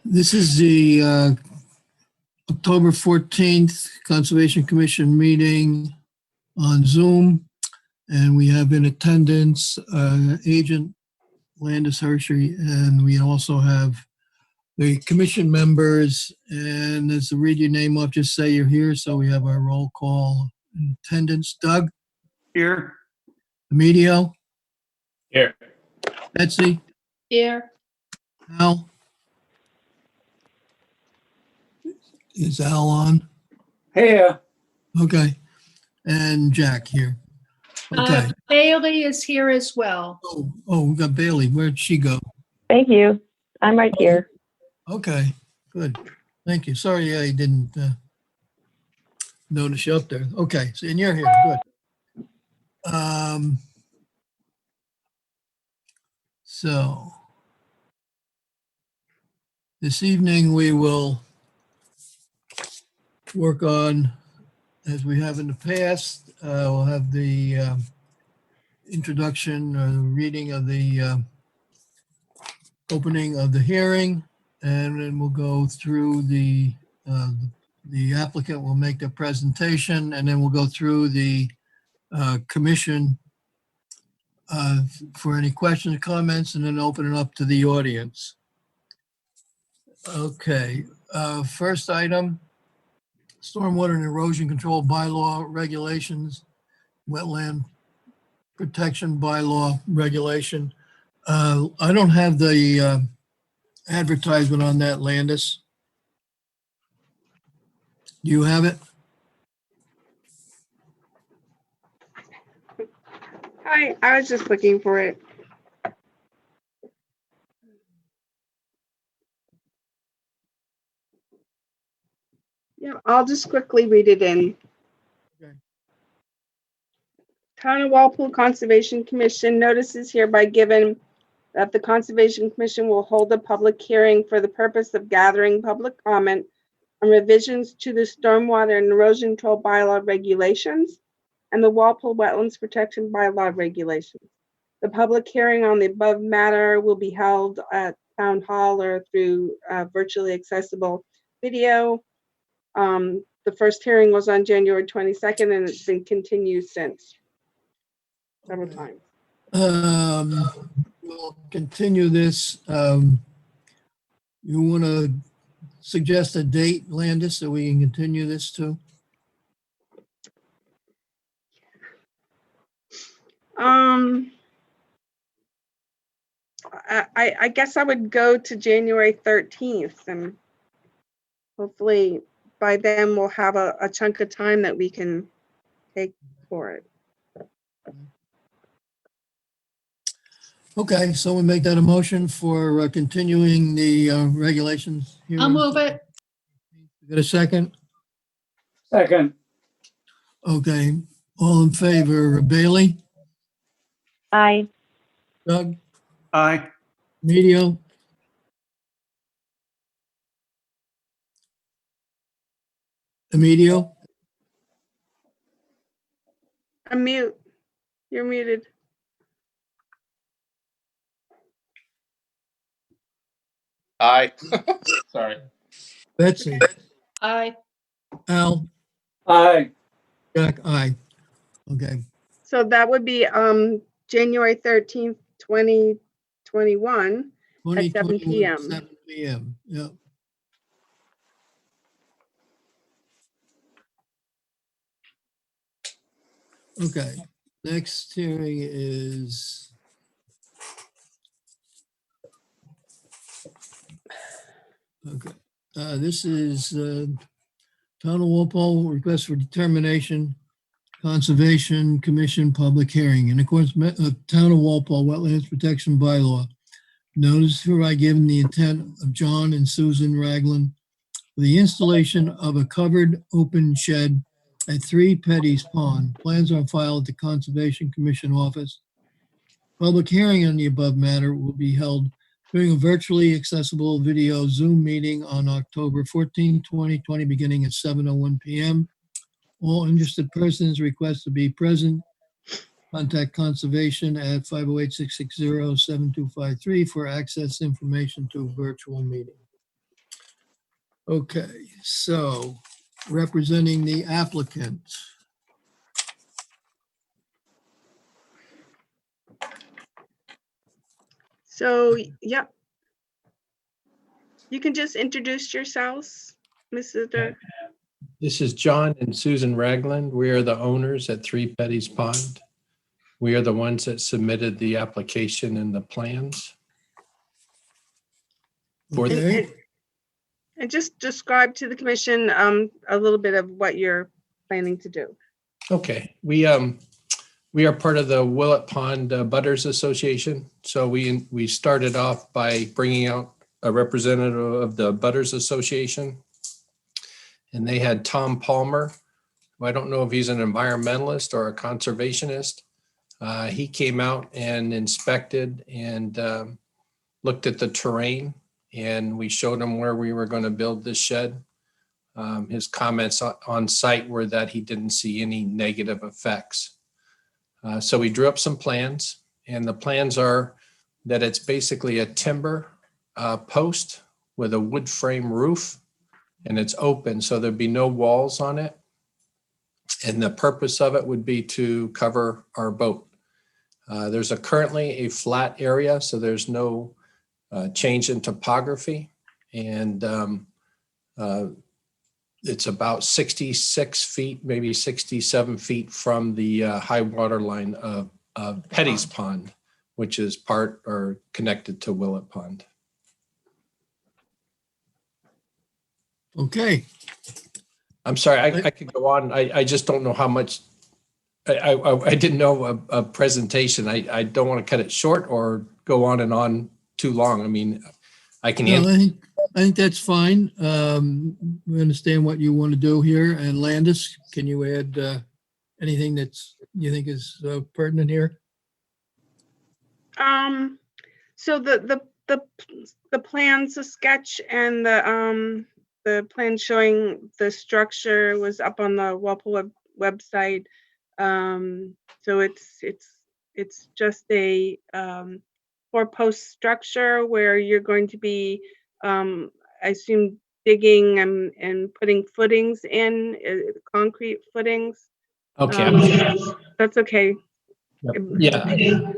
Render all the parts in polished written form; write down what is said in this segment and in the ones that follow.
This is the October 14th Conservation Commission meeting on Zoom. And we have in attendance Agent Landis Hershey, and we also have the commission members. And as to read your name off, just say you're here. So we have our roll call in attendance. Doug? Here. Emilio? Here. Betsy? Here. Al? Is Al on? Here. Okay. And Jack here. Okay. Bailey is here as well. Oh, we got Bailey. Where'd she go? Thank you. I'm right here. Okay, good. Thank you. Sorry I didn't notice you up there. Okay, so and you're here. Good. So this evening we will work on, as we have in the past, we'll have the introduction or the reading of the opening of the hearing, and then we'll go through the applicant will make their presentation, and then we'll go through the commission for any questions or comments, and then open it up to the audience. Okay, first item, stormwater and erosion control bylaw regulations, wetland protection bylaw regulation. I don't have the advertisement on that, Landis. Do you have it? Hi, I was just looking for it. Yeah, I'll just quickly read it in. Okay. Town of Walpole Conservation Commission notices hereby given that the Conservation Commission will hold a public hearing for the purpose of gathering public comment on revisions to the stormwater and erosion control bylaw regulations and the Walpole Wetlands Protection Bylaw regulations. The public hearing on the above matter will be held at Town Hall or through virtually accessible video. The first hearing was on January 22nd, and it's been continued since several times. We'll continue this. You want to suggest a date, Landis, so we can continue this to? I guess I would go to January 13th, and hopefully by then we'll have a chunk of time that we can take for it. Okay, someone make that a motion for continuing the regulations here. I'll move it. Got a second? Second. Okay, all in favor, Bailey, Aye. Doug, Aye. Emilio? Emilio? Unmute. You're muted. Aye. Sorry. Betsy? Aye. Al? Aye. Jack? Aye. Okay, So that would be January 13th, 2021. At 7 p.m. 7 p.m., yeah. Okay, next hearing is okay. This is Town of Walpole request for determination, Conservation Commission public hearing. In accordance with Town of Walpole Wetlands Protection Bylaw, notice hereby given the intent of John and Susan Ragland for the installation of a covered open shed at 3 Petty's Pond. Plans are filed at the Conservation Commission office. Public hearing on the above matter will be held during a virtually accessible video Zoom meeting on October 14, 2020, beginning at 7:01 p.m. All interested persons request to be present. Contact Conservation at 508-660-7253 for access information to a virtual meeting. Okay, so representing the applicant. So, yep. You can just introduce yourselves, Mrs. This is John and Susan Ragland. We are the owners at 3 Petty's Pond. We are the ones that submitted the application and the plans. For the, Okay, And just describe to the commission a little bit of what you're planning to do. okay, we are part of the Willett Pond Butters Association. So we started off by bringing out a representative of the Butters Association. And they had Tom Palmer, who I don't know if he's an environmentalist or a conservationist. He came out and inspected and looked at the terrain, and we showed him where we were going to build this shed. His comments on site were that he didn't see any negative effects. So we drew up some plans, and the plans are that it's basically a timber post with a wood frame roof, and it's open, so there'd be no walls on it. And the purpose of it would be to cover our boat. There's currently a flat area, so there's no change in topography. And it's about 66 feet, maybe 67 feet from the high water line of Petty's Pond, which is part or connected to Willett Pond. okay. I'm sorry, I could go on. I just don't know how much. I didn't know a presentation. I don't want to cut it short or go on and on too long. I mean, I can No, answer. I think that's fine. We understand what you want to do here. And Landis, can you add anything that's you think is pertinent here? So the plans, the sketch, and the plan showing the structure was up on the Walpole website. So it's just a 4-post structure where you're going to be, I assume, digging and putting footings in, concrete footings. Okay. That's okay. Yeah.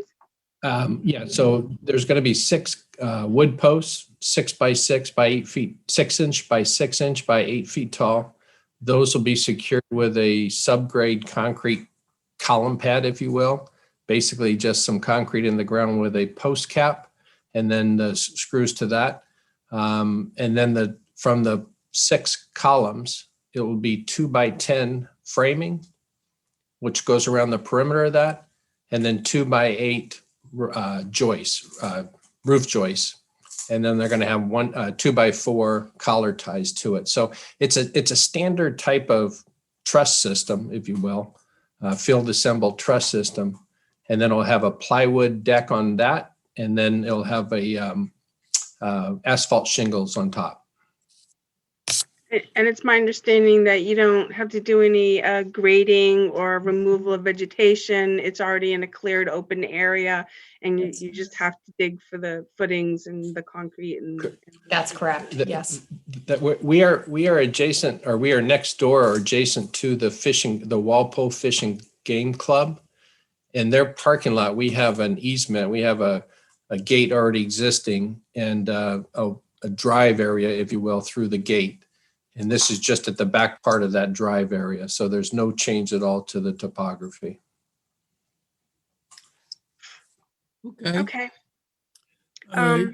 Yeah. So there's going to be 6 wood posts, 6 by 6 by 8 feet, 6 inch by 6 inch by 8 feet tall. Those will be secured with a subgrade concrete column pad, if you will. Basically just some concrete in the ground with a post cap, and then the screws to that. And then from the 6 columns, it will be 2 by 10 framing, which goes around the perimeter of that, and then 2 by 8 joists, roof joists. And then they're going to have 2 by 4 collar ties to it. So it's a standard type of truss system, if you will, field assembled truss system. And then it'll have a plywood deck on that, and then it'll have a asphalt shingles on top. And it's my understanding that you don't have to do any grading or removal of vegetation. It's already in a cleared open area, and you just have to dig for the footings and the concrete. That's correct. Yes. That we are adjacent, or we are next door or adjacent to the Walpole Fishing Game Club. In their parking lot, we have an easement. We have a gate already existing, and a drive area, if you will, through the gate. And this is just at the back part of that drive area. So there's no change at all to the topography. Okay. Okay. All right.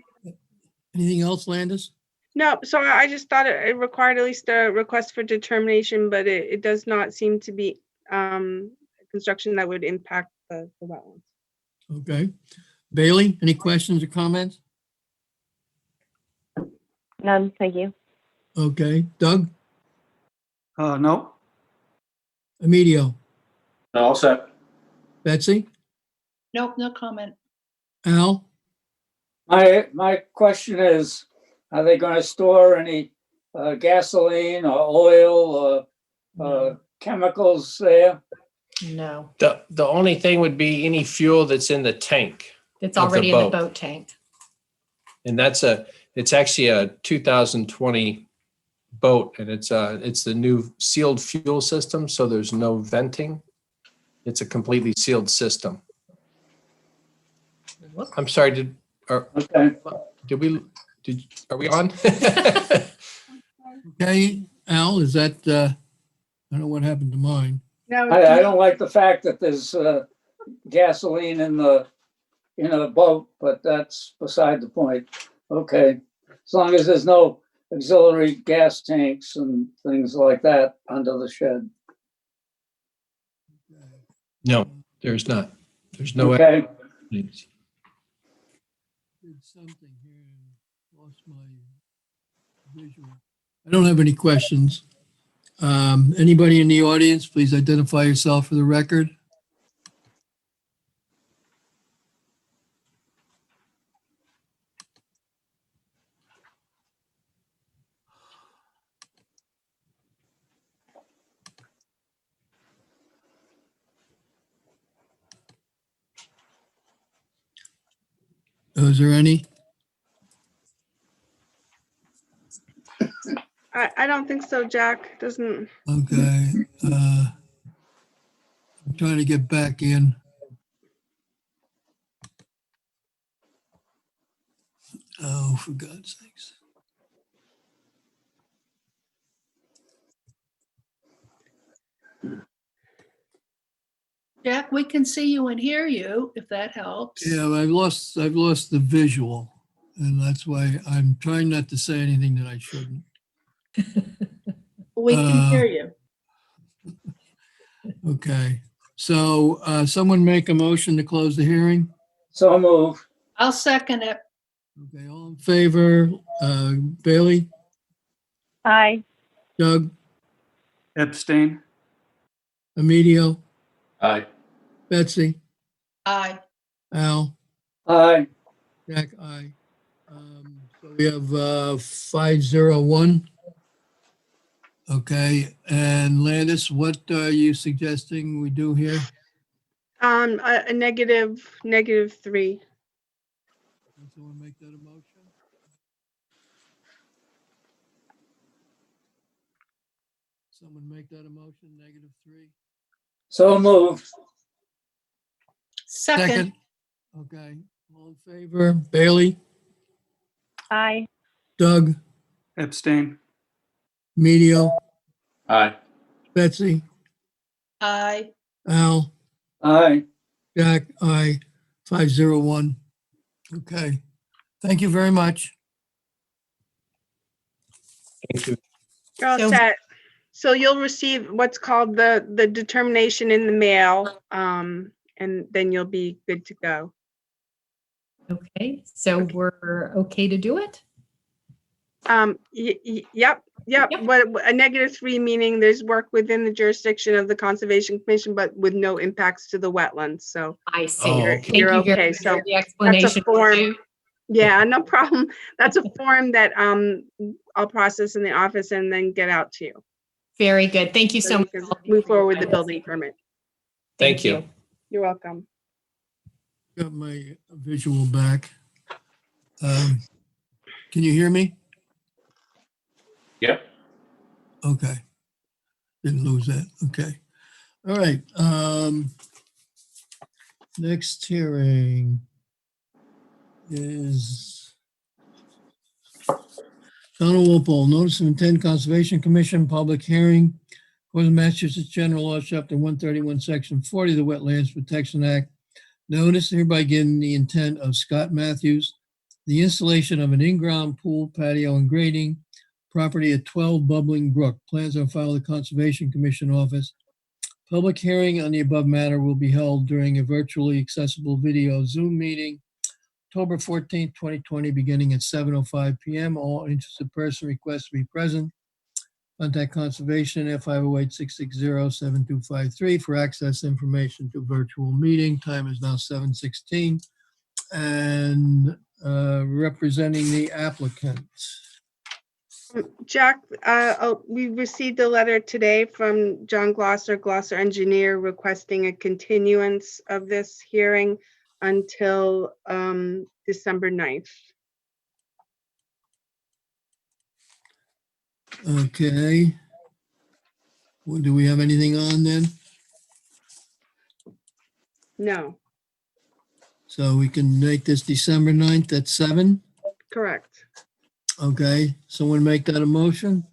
Anything else, Landis? No, so I just thought it required at least a request for determination, but it does not seem to be construction that would impact the wetlands. Okay. Bailey, any questions or comments? None, thank you. Okay. Doug? No. Emilio? All set. Betsy? Nope, no comment. Al? My question is, are they going to store any gasoline or oil or chemicals there? No, The only thing would be any fuel that's in the tank. it's Of the already in the boat. boat tank. And it's actually a 2020 boat, and it's the new sealed fuel system, so there's no venting. It's a completely sealed system. I'm sorry, Okay. are we on? Okay, Al, is that, I don't know what happened to mine. No, I don't like the fact that there's gasoline in the boat, but that's beside the point. Okay, as long as there's no auxiliary gas tanks and things like that under the shed. No, there's not. There's no. Okay, Did something here and lost my visual. I don't have any questions. Anybody in the audience, please identify yourself for the record. Is there any? I don't think so, Jack. Doesn't, Okay. I'm trying to get back in. Oh, for God's sakes. Jack, we can see you and hear you, if that helps. Yeah, I've lost the visual, and that's why I'm trying not to say anything that I shouldn't. We can hear you. Okay. So someone make a motion to close the hearing. so move. I'll second it. Okay, all in favor, Bailey, Aye. Doug, Abstain. Emilio, Aye. Betsy, Aye. Al, Aye, Jack, aye. So we have 501. Okay, and Landis, what are you suggesting we do here? a -3. Can someone make that a motion? Someone make that a motion, -3? so moved. Second. Okay, all in favor, Bailey, Aye. Doug, Abstain. Emilio, Aye. Betsy, Aye. Al, Aye, Jack, aye, 501. Okay, thank you very much. Thank you. You're all So- set. So you'll receive what's called the determination in the mail, and then you'll be good to go. Okay, so we're okay to do it? Yep. Yep. What a -3 meaning there's work within the jurisdiction of the Conservation Commission, but with no impacts to the wetlands. So I see. Oh, you're, okay. Thank you're you very okay. much So for the explanation. form. Yeah, no problem. That's a form that I'll process in the office and then get out to you. Very good. Thank you so So you much. can move forward with the building permit. Thank you. You're welcome. Got my visual back. Can you hear me? Yep. Okay. Didn't lose that. Okay. All right. Next hearing is Town of Walpole, Notice of Intent Conservation Commission, public hearing. According to Massachusetts General Law, Chapter 131, Section 40 of the Wetlands Protection Act, notice hereby given the intent of Scott Matthews, the installation of an in-ground pool, patio, and grading, property at 12 Bubbling Brook. Plans are filed at the Conservation Commission office. Public hearing on the above matter will be held during a virtually accessible video Zoom meeting, October 14th, 2020, beginning at 7:05 p.m. All interested person request to be present. Contact Conservation at 508-660-7253 for access information to virtual meeting. Time is now 7:16. And representing the applicant. Jack, we received a letter today from John Glosser Engineer, requesting a continuance of this hearing until December 9th. Okay. Well, do we have anything on then? No, So we can make this December 9th at 7? correct. Okay, someone make that a motion?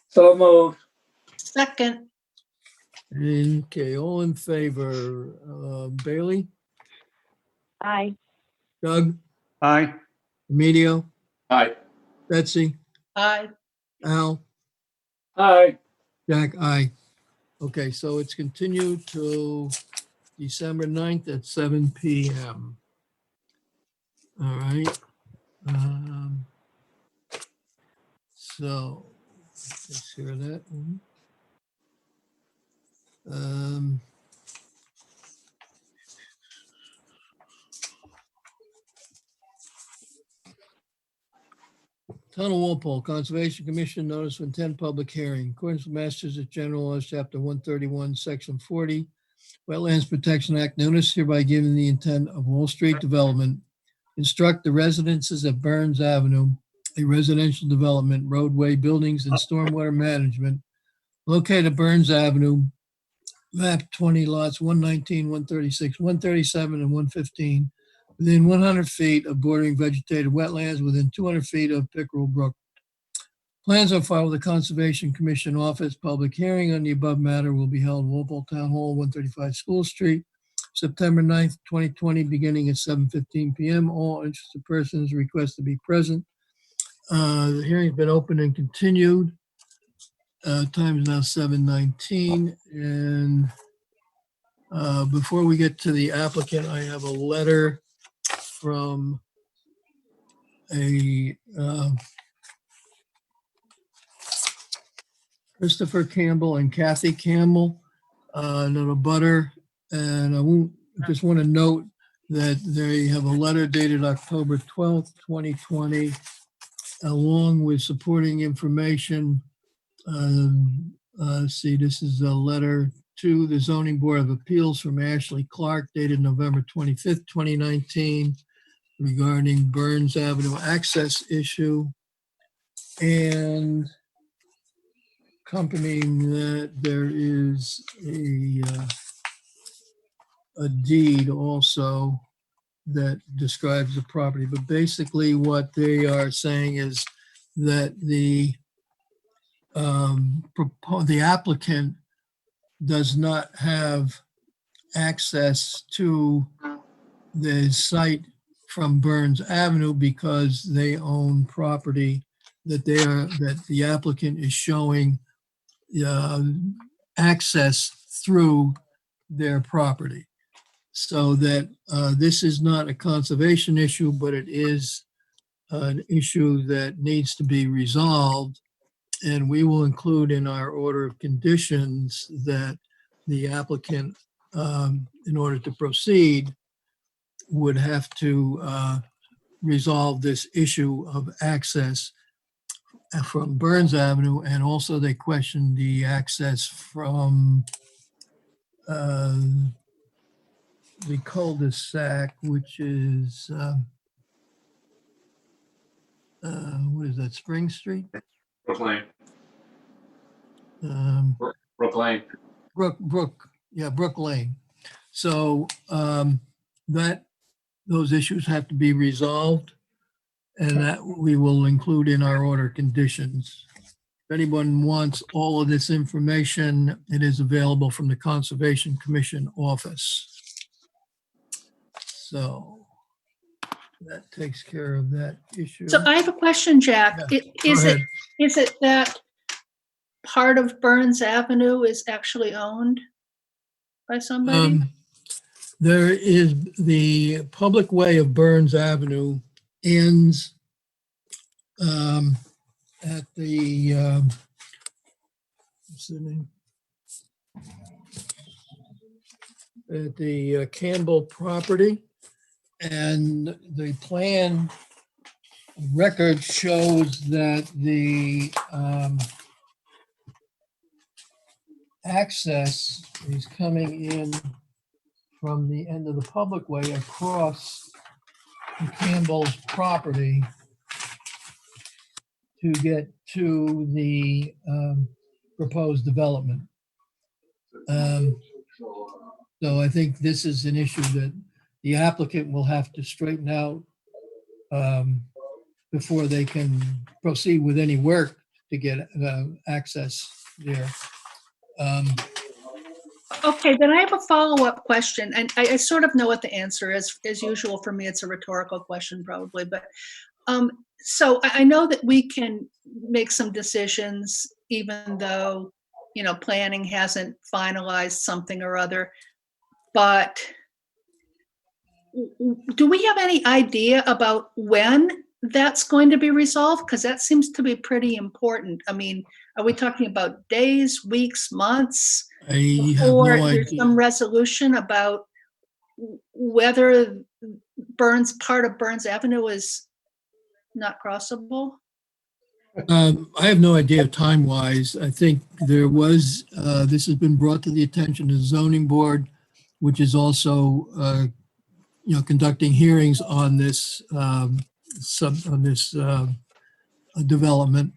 So moved. Second. Okay, all in favor, Bailey, Aye. Doug, Aye. Emilio, Aye. Betsy, Aye. Al, Aye. Jack, aye. Okay, so it's continued to December 9th at 7 PM. All right. So, let's hear that one. Town of Walpole Conservation Commission notice of intent public hearing. In accordance with Massachusetts General Laws, Chapter 131, Section 40, Wetlands Protection Act, notice hereby given the intent of Wall Street Development, instruct the residences at Burns Avenue, a residential development, roadway, buildings, and stormwater management located at Burns Avenue, map 20 lots, 119, 136, 137, and 115, within 100 feet of bordering vegetated wetlands, within 200 feet of Pickerel Brook. Plans are filed with the Conservation Commission Office. Public hearing on the above matter will be held in Walpole Town Hall, 135 School Street, September 9th, 2020, beginning at 7:15 PM. All interested persons request to be present. The hearing's been opened and continued. Time is now 7:19, and before we get to the applicant, I have a letter from a Christopher Campbell and Kathy Campbell, not a butter, and just want to note that they have a letter dated October 12th, 2020, along with supporting information. See, this is a letter to the Zoning Board of Appeals from Ashley Clark dated November 25th, 2019, regarding Burns Avenue access issue. And accompanying that, there is a deed also that describes the property. But basically what they are saying is that the applicant does not have access to the site from Burns Avenue because they own property that the applicant is showing access through their property. So that this is not a conservation issue, but it is an issue that needs to be resolved. And we will include in our order of conditions that the applicant, in order to proceed, would have to resolve this issue of access from Burns Avenue, and also they questioned the access from the cul-de-sac, which is, what is that, Spring Street? Brook Lane. Um, Brook Lane. Brook Lane. So those issues have to be resolved, and that we will include in our order of conditions. If anyone wants all of this information, it is available from the Conservation Commission office. So that takes care of that issue. So I have a question, Jack. Yeah, Is go it, ahead. is it that part of Burns Avenue is actually owned by somebody? There is the public way of Burns Avenue ends at the, what's the name? At the Campbell property. And the plan record shows that the access is coming in from the end of the public way across the Campbell's property to get to the proposed development. So I think this is an issue that the applicant will have to straighten out before they can proceed with any work to get access there. Okay, then I have a follow-up question, and I sort of know what the answer is. As usual, for me, it's a rhetorical question probably, but so I know that we can make some decisions even though, you know, planning hasn't finalized something or other, but do we have any idea about when that's going to be resolved? Because that seems to be pretty important. I mean, are we talking about days, weeks, months? I have Or no there's some idea. resolution about whether part of Burns Avenue is not crossable? I have no idea time-wise. I think there was, this has been brought to the attention of the zoning board, which is also, conducting hearings on this development.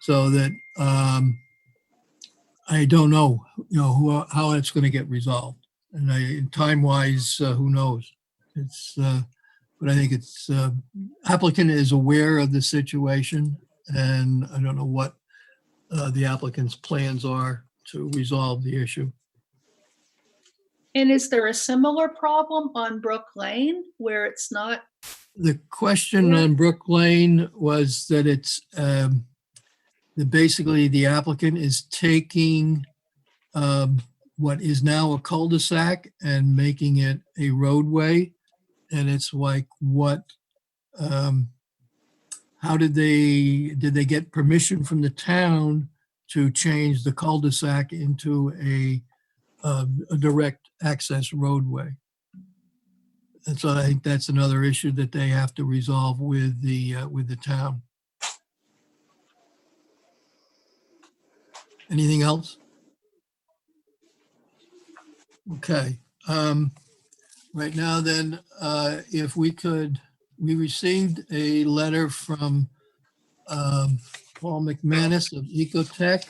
So that I don't know, how it's going to get resolved. And time-wise, who knows? It's, but I think it's, applicant is aware of the situation, and I don't know what the applicant's plans are to resolve the issue. And is there a similar problem on Brook Lane where it's not? The question Yeah. on Brook Lane was that it's, that basically the applicant is taking what is now a cul-de-sac and making it a roadway. And it's like, how did they get permission from the town to change the cul-de-sac into a direct access roadway? And so I think that's another issue that they have to resolve with the town. Anything else? Okay. Right now then, if we received a letter from Paul McManus of Ecotech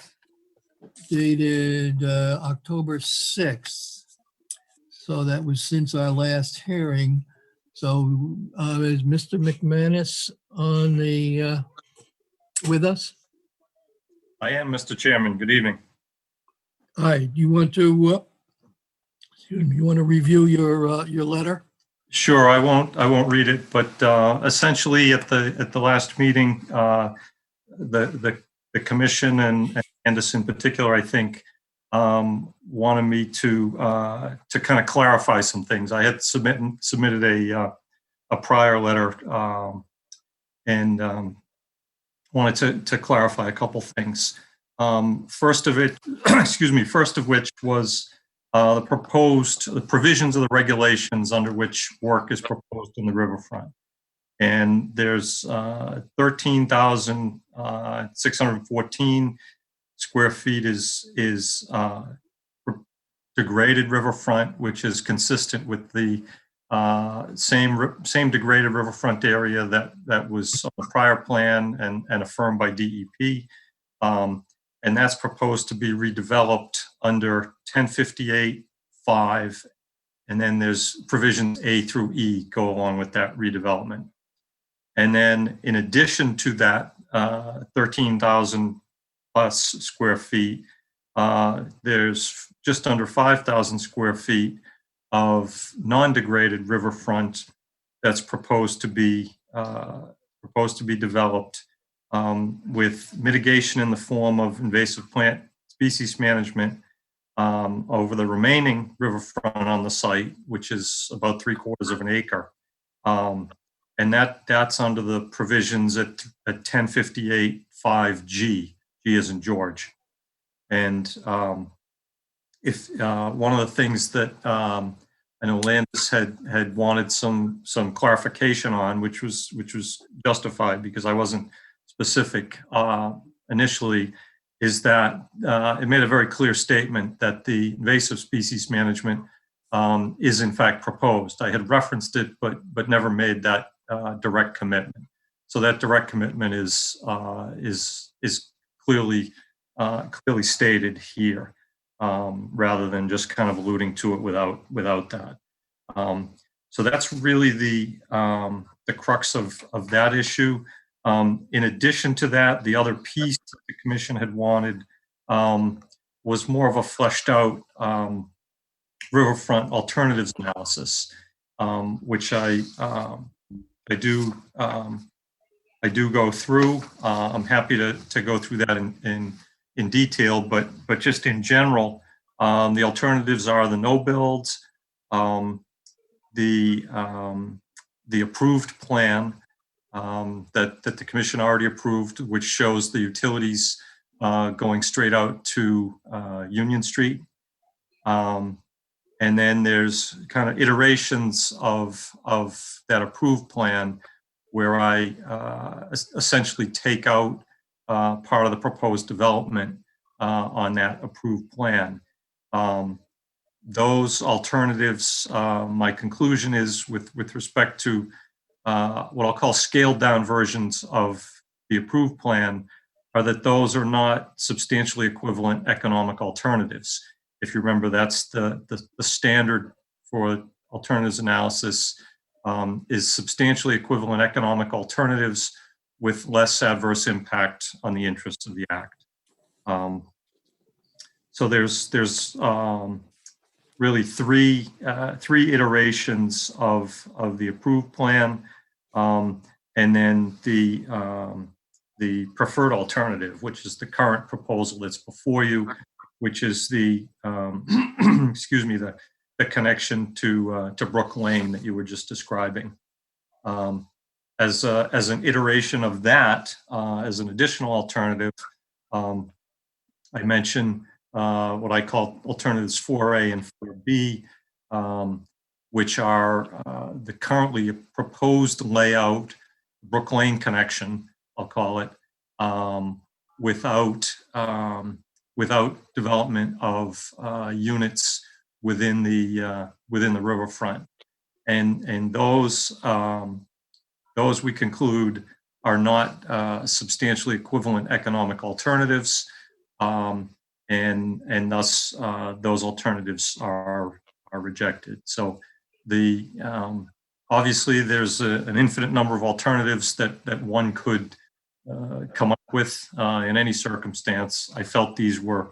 dated October 6th. So that was since our last hearing. So is Mr. McManus on with us? I am, Mr. Chairman. Good evening. Hi, you want to, you want to review your letter? Sure, I won't read it, but essentially at the last meeting, the commission and Candace in particular, I think, wanted me to kind of clarify some things. I had submitted a prior letter and wanted to clarify a couple things. First of which was the provisions of the regulations under which work is proposed in the riverfront. And there's 13,614 square feet is degraded riverfront, which is consistent with the same degraded riverfront area that was on the prior plan and affirmed by DEP. And that's proposed to be redeveloped under 1058-5. And then there's provisions A through E go along with that redevelopment. And then in addition to that, 13,000 plus square feet, there's just under 5,000 square feet of non-degraded riverfront that's proposed to be developed with mitigation in the form of invasive plant species management over the remaining riverfront on the site, which is about 3/4 of an acre. And that's under the provisions at 1058-5G, G as in George. And if one of the things that I know Landis had wanted some clarification on, which was justified because I wasn't specific initially, is that it made a very clear statement that the invasive species management is in fact proposed. I had referenced it, but never made that direct commitment. so that direct commitment is clearly stated here, rather than just kind of alluding to it without that. So that's really the crux of that issue. In addition to that, the other piece that the commission had wanted was more of a fleshed out riverfront alternatives analysis, which I do go through. I'm happy to go through that in detail, but just in general, the alternatives are the no builds, the approved plan that the commission already approved, which shows the utilities going straight out to Union Street. And then there's kind of iterations of that approved plan where I essentially take out part of the proposed development on that approved plan. Those alternatives, my conclusion is with respect to what I'll call scaled down versions of the approved plan, are that those are not substantially equivalent economic alternatives. If you remember, that's the standard for alternatives analysis, is substantially equivalent economic alternatives with less adverse impact on the interests of the act. So there's really three iterations of the approved plan, and then the preferred alternative, which is the current proposal that's before you, which is the excuse me, the connection to Brook Lane that you were just describing. As an iteration of that, as an additional alternative, I mentioned what I call alternatives 4A and 4B, which are the currently proposed layout, Brook Lane connection, I'll call it, without development of units within the riverfront, and those we conclude are not substantially equivalent economic alternatives, and thus those alternatives are rejected. So obviously there's an infinite number of alternatives that one could come up with in any circumstance. I felt these were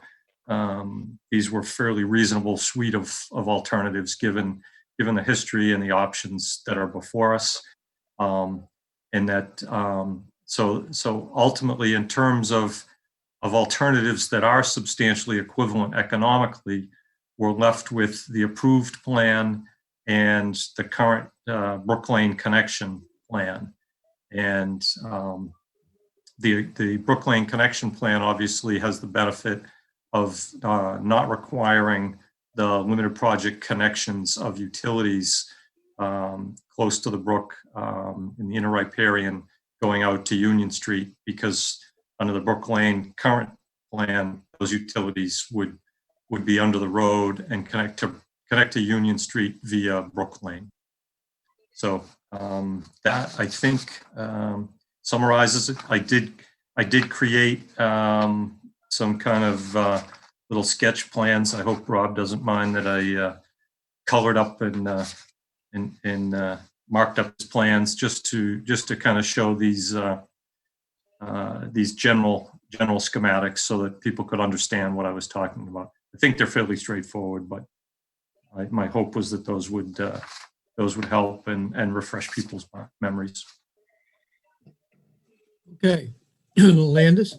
fairly reasonable suite of alternatives given the history and the options that are before us, and that so ultimately, in terms of alternatives that are substantially equivalent economically, we're left with the approved plan and the current Brook Lane connection plan. And the Brook Lane connection plan obviously has the benefit of not requiring the limited project connections of utilities close to the brook in the inner riparian going out to Union Street, because under the Brook Lane current plan, those utilities would be under the road and connect to Union Street via Brook Lane. So that, I think, summarizes it. I did create some kind of little sketch plans. I hope Rob doesn't mind that I colored up and marked up his plans just to kind of show these general schematics so that people could understand what I was talking about. I think they're fairly straightforward, but my hope was that those would help and refresh people's memories. Okay. Landis?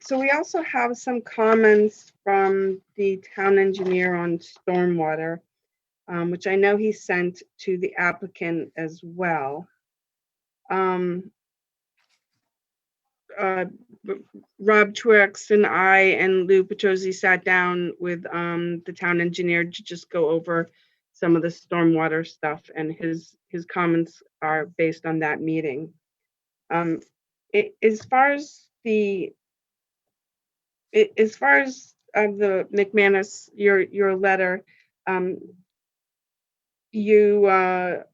So we also have some comments from the town engineer on stormwater, which I know he sent to the applicant as well. Rob Truex and I and Lou Petrosi sat down with the town engineer to just go over some of the stormwater stuff, and his comments are based on that meeting. As far as the McManus, your letter, you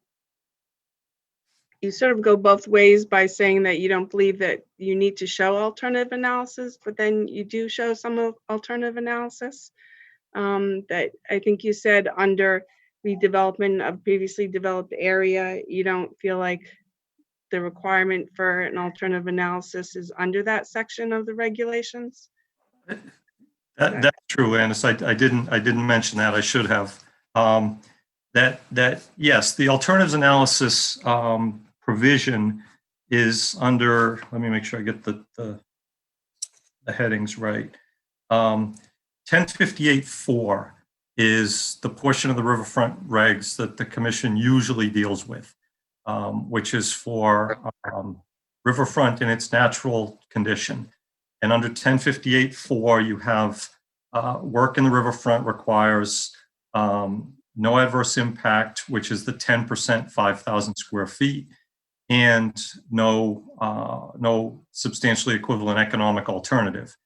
sort of go both ways by saying that you don't believe that you need to show alternative analysis, but then you do show some of alternative analysis. That I think you said under redevelopment of previously developed area, you don't feel like the requirement for an alternative analysis is under that section of the regulations. That's true, Annis. I didn't mention that. I should have. Yes, the alternatives analysis provision is under, let me make sure I get the headings right. 1058-4 is the portion of the Riverfront regs that the commission usually deals with, which is for Riverfront in its natural condition. And under 1058-4, you have work in the Riverfront requires no adverse impact, which is the 10%, 5,000 square feet, and no substantially equivalent economic alternative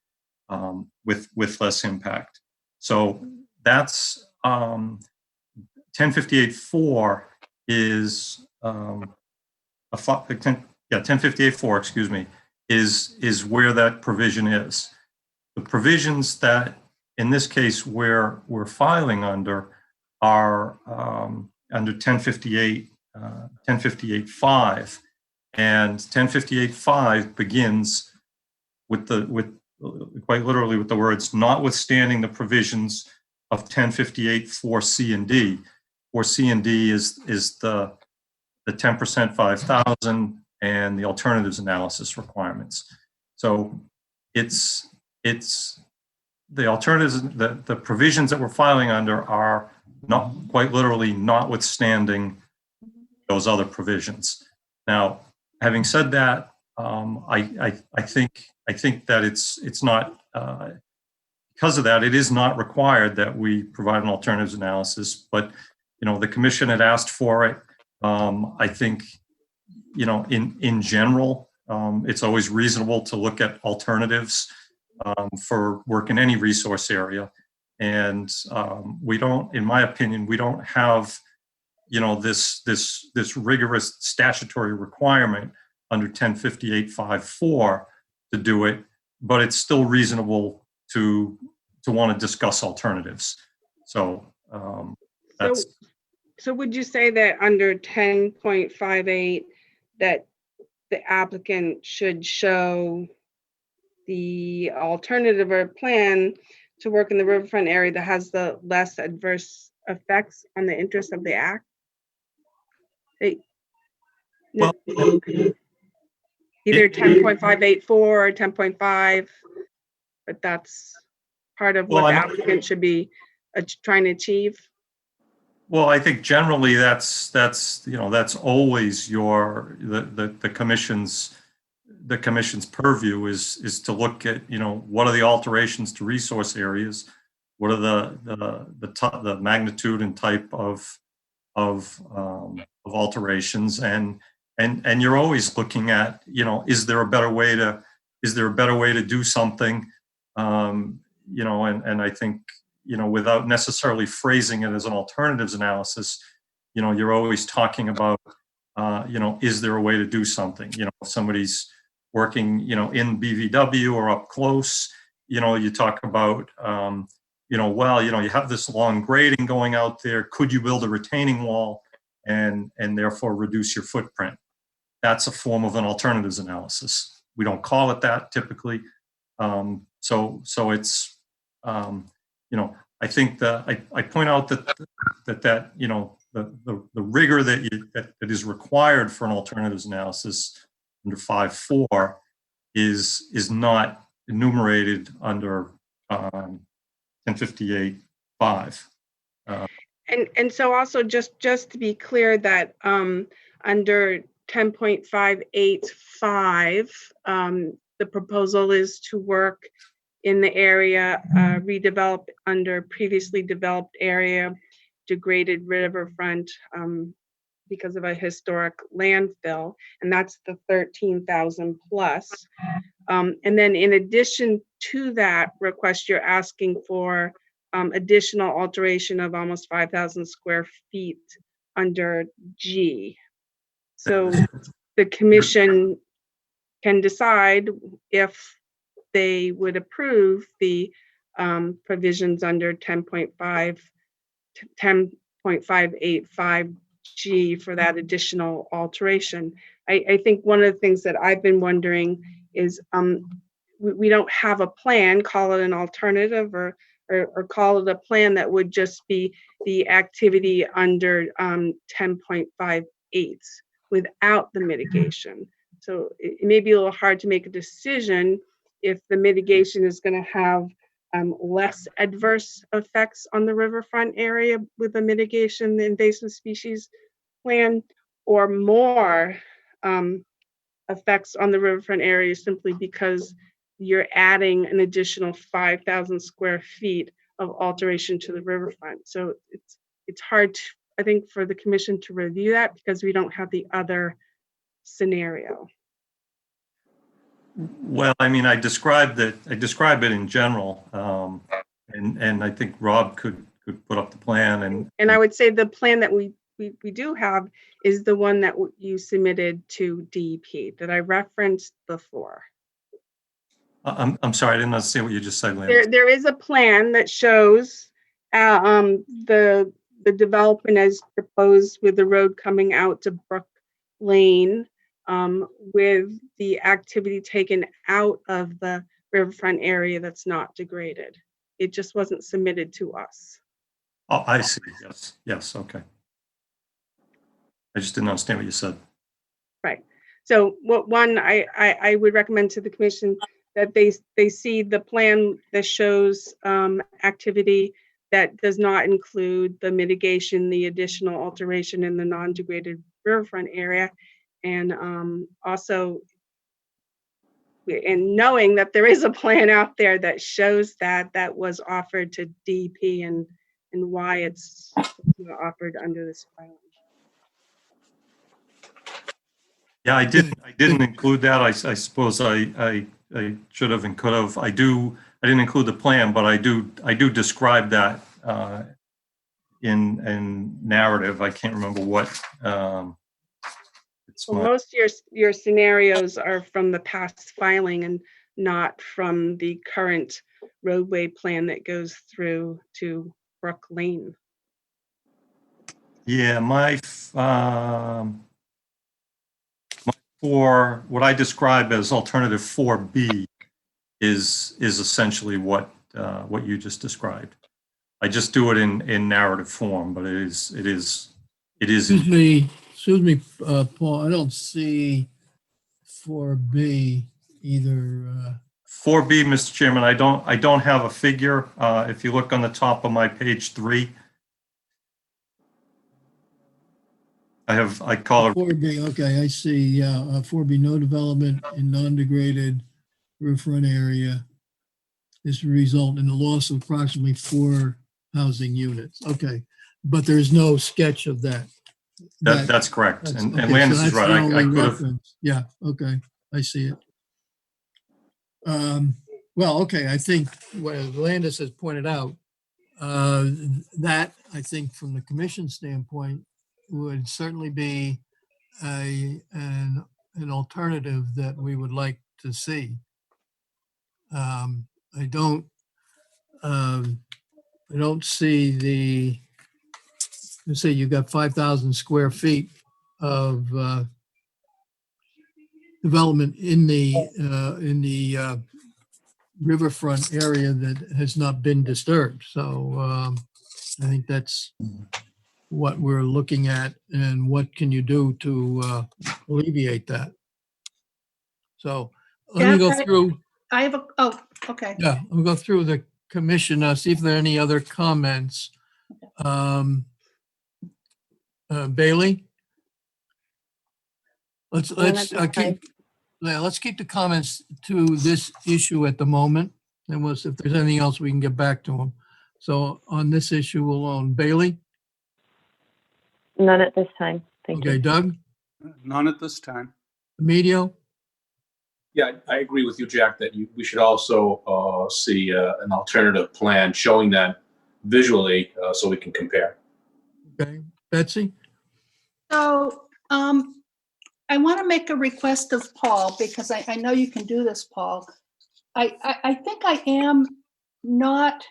with less impact. So that's 1058-4 is 1058-4, excuse me, is where that provision is. The provisions that in this case where we're filing under are under 1058-5, and 1058-5 begins with quite literally with the words, notwithstanding the provisions of 1058-4C and D, where C and D is the 10%, 5,000 and the alternatives analysis requirements. So it's the alternatives, the provisions that we're filing under are not quite literally notwithstanding those other provisions. Now, having said that, I think that it's not because of that, it is not required that we provide an alternatives analysis, but the commission had asked for it. I think in general, it's always reasonable to look at alternatives for work in any resource area. And we don't, in my opinion, we don't have, this rigorous statutory requirement under 1058-5-4 to do it, but it's still reasonable to want to discuss alternatives. So that's. So would you say that under 10.58 that the applicant should show the alternative or plan to work in the riverfront area that has the less adverse effects on the interest of the act? Well, either 10.584 or 10.5, but that's part of what the applicant should be trying to achieve. Well, I think generally that's always the commission's purview is to look at what are the alterations to resource areas, what are the magnitude and type of alterations, and you're always looking at is there a better way to do something, and I think without necessarily phrasing it as an alternatives analysis, you're always talking about, is there a way to do something? If somebody's working, in BVW or up close, you talk about, you have this long grading going out there. Could you build a retaining wall and therefore reduce your footprint? That's a form of an alternatives analysis. We don't call it that typically. So it's, I think that I point out that the rigor that is required for an alternatives analysis under 5.4 is not enumerated under 1058-5. And so also just to be clear that under 10.585, the proposal is to work in the area redeveloped under previously developed area, degraded riverfront because of a historic landfill, and that's the 13,000 plus. And then in addition to that request, you're asking for additional alteration of almost 5,000 square feet under G. So the commission can decide if they would approve the provisions under 10.585G for that additional alteration. I think one of the things that I've been wondering is we don't have a plan, call it an alternative or call it a plan that would just be the activity under 10.58 without the mitigation. So it may be a little hard to make a decision if the mitigation is going to have less adverse effects on the riverfront area with the mitigation, the invasive species plan, or more effects on the riverfront area simply because you're adding an additional 5,000 square feet of alteration to the riverfront. So it's hard, I think, for the commission to review that because we don't have the other scenario. Well, I mean, I describe it in general, and I think Rob could put up the plan And I would say the plan that we do have is the one that you submitted to DEP that I referenced before. I'm sorry, I didn't understand what you just said, Landis. There is a plan that shows the development as proposed with the road coming out to Brook Lane, with the activity taken out of the riverfront area that's not degraded. It just wasn't submitted to us. Oh, I see. Yes, okay. I just didn't understand what you said. Right. So I would recommend to the commission that they see the plan that shows activity that does not include the mitigation, the additional alteration in the non-degraded riverfront area. And also, and knowing that there is a plan out there that shows that was offered to DEP and why it's offered under this filing. Yeah, I didn't include that. I suppose I should have and could have. I didn't include the plan, but I do describe that in narrative. I can't remember what. Well, most of your scenarios are from the past filing and not from the current roadway plan that goes through to Brook Lane. Yeah, for what I describe as alternative 4B is essentially what you just described. I just do it in narrative form, but it is. Excuse me, Paul, I don't see 4B either. 4B, Mr. Chairman, I don't have a figure. If you look on the top of my page 3, I call it 4B, okay, I see, yeah, 4B, no development in non-degraded riverfront area. This will result in the loss of approximately 4 housing units. Okay, but there's no sketch of that. that's correct. And okay, Landis so is that's right. the I only could have. reference. Yeah, okay, I see it. Well, okay, I think what Landis has pointed out, that I think from the commission standpoint would certainly be an alternative that we would like to see. I don't see let's say you got 5,000 square feet of development in the riverfront area that has not been disturbed. So I think that's what we're looking at and what can you do to alleviate that. So let me go through. I have okay. Yeah, we'll go through the commission, see if there are any other comments. Bailey? Let's keep the comments to this issue at the moment. And we'll see if there's anything else we can get back to them. So on this issue alone, Bailey? None at this time. Thank you. Okay, Doug? None at this time. Emilio? Yeah, I agree with you, Jack, that we should also see an alternative plan showing that visually so we can compare. Okay, Betsy? So, I want to make a request of Paul, because I know you can do this, Paul. I think I am not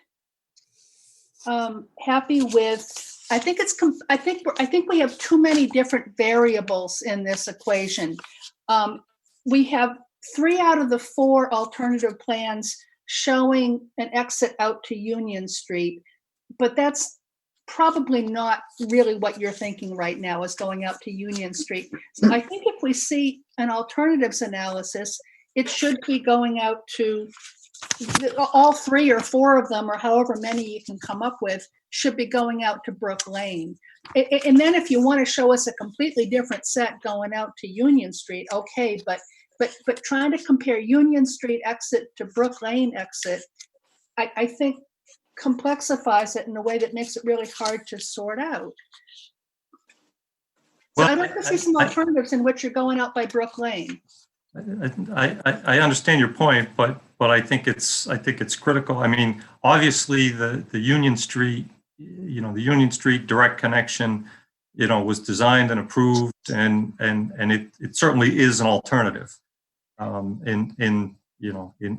happy with, I think we have too many different variables in this equation. We have 3 out of the 4 alternative plans showing an exit out to Union Street, but that's probably not really what you're thinking right now, is going out to Union Street. So I think if we see an alternatives analysis, it should be going out to all 3 or 4 of them, or however many you can come up with, should be going out to Brook Lane. And then if you want to show us a completely different set going out to Union Street, okay, but trying to compare Union Street exit to Brook Lane exit, I think complexifies it in a way that makes it really hard to sort out. So Well, I'd like to see some alternatives in which you're going out by Brook Lane. I understand your point, but I think it's critical. I mean, obviously the Union Street, the Union Street direct connection, was designed and approved, and it certainly is an alternative, in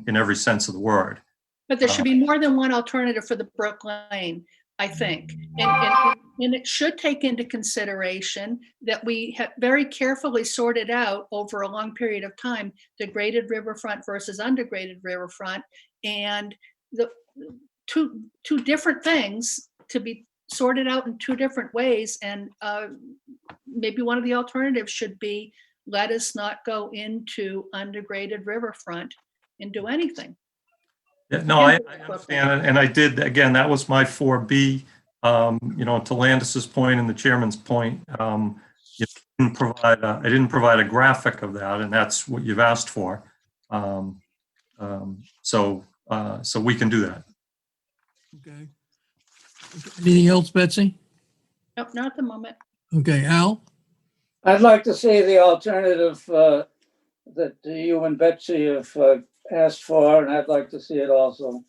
every sense of the word. But there should be more than one alternative for the Brook Lane, I think. And it should take into consideration that we have very carefully sorted out over a long period of time the graded riverfront versus undegraded riverfront, and the two different things to be sorted out in 2 different ways. And maybe one of the alternatives should be, let us not go into undegraded riverfront and do anything. Yeah, no, I understand, and I did, again, that was my 4B, to Landis's point and the chairman's point. I didn't provide a graphic of that, and that's what you've asked for. So we can do that. Okay. Anything else, Betsy? Nope, not at the moment. Okay, Al? I'd like to see the alternative that you and Betsy have asked for, and I'd like to see it also.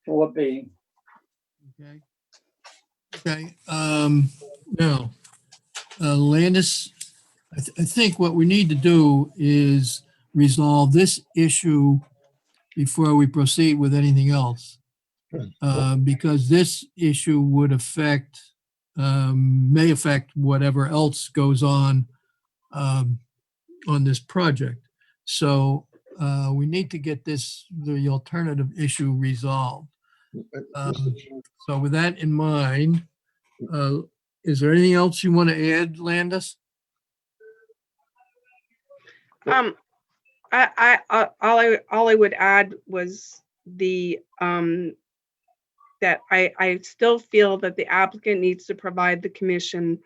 4B. Okay. Okay, now, Landis, I think what we need to do is resolve this issue before we proceed with anything else. Because this issue would may affect whatever else goes on this project. So we need to get the alternative issue resolved. So with that in mind, is there anything else you want to add, Landis? All I would add was that I still feel that the applicant needs to provide the commission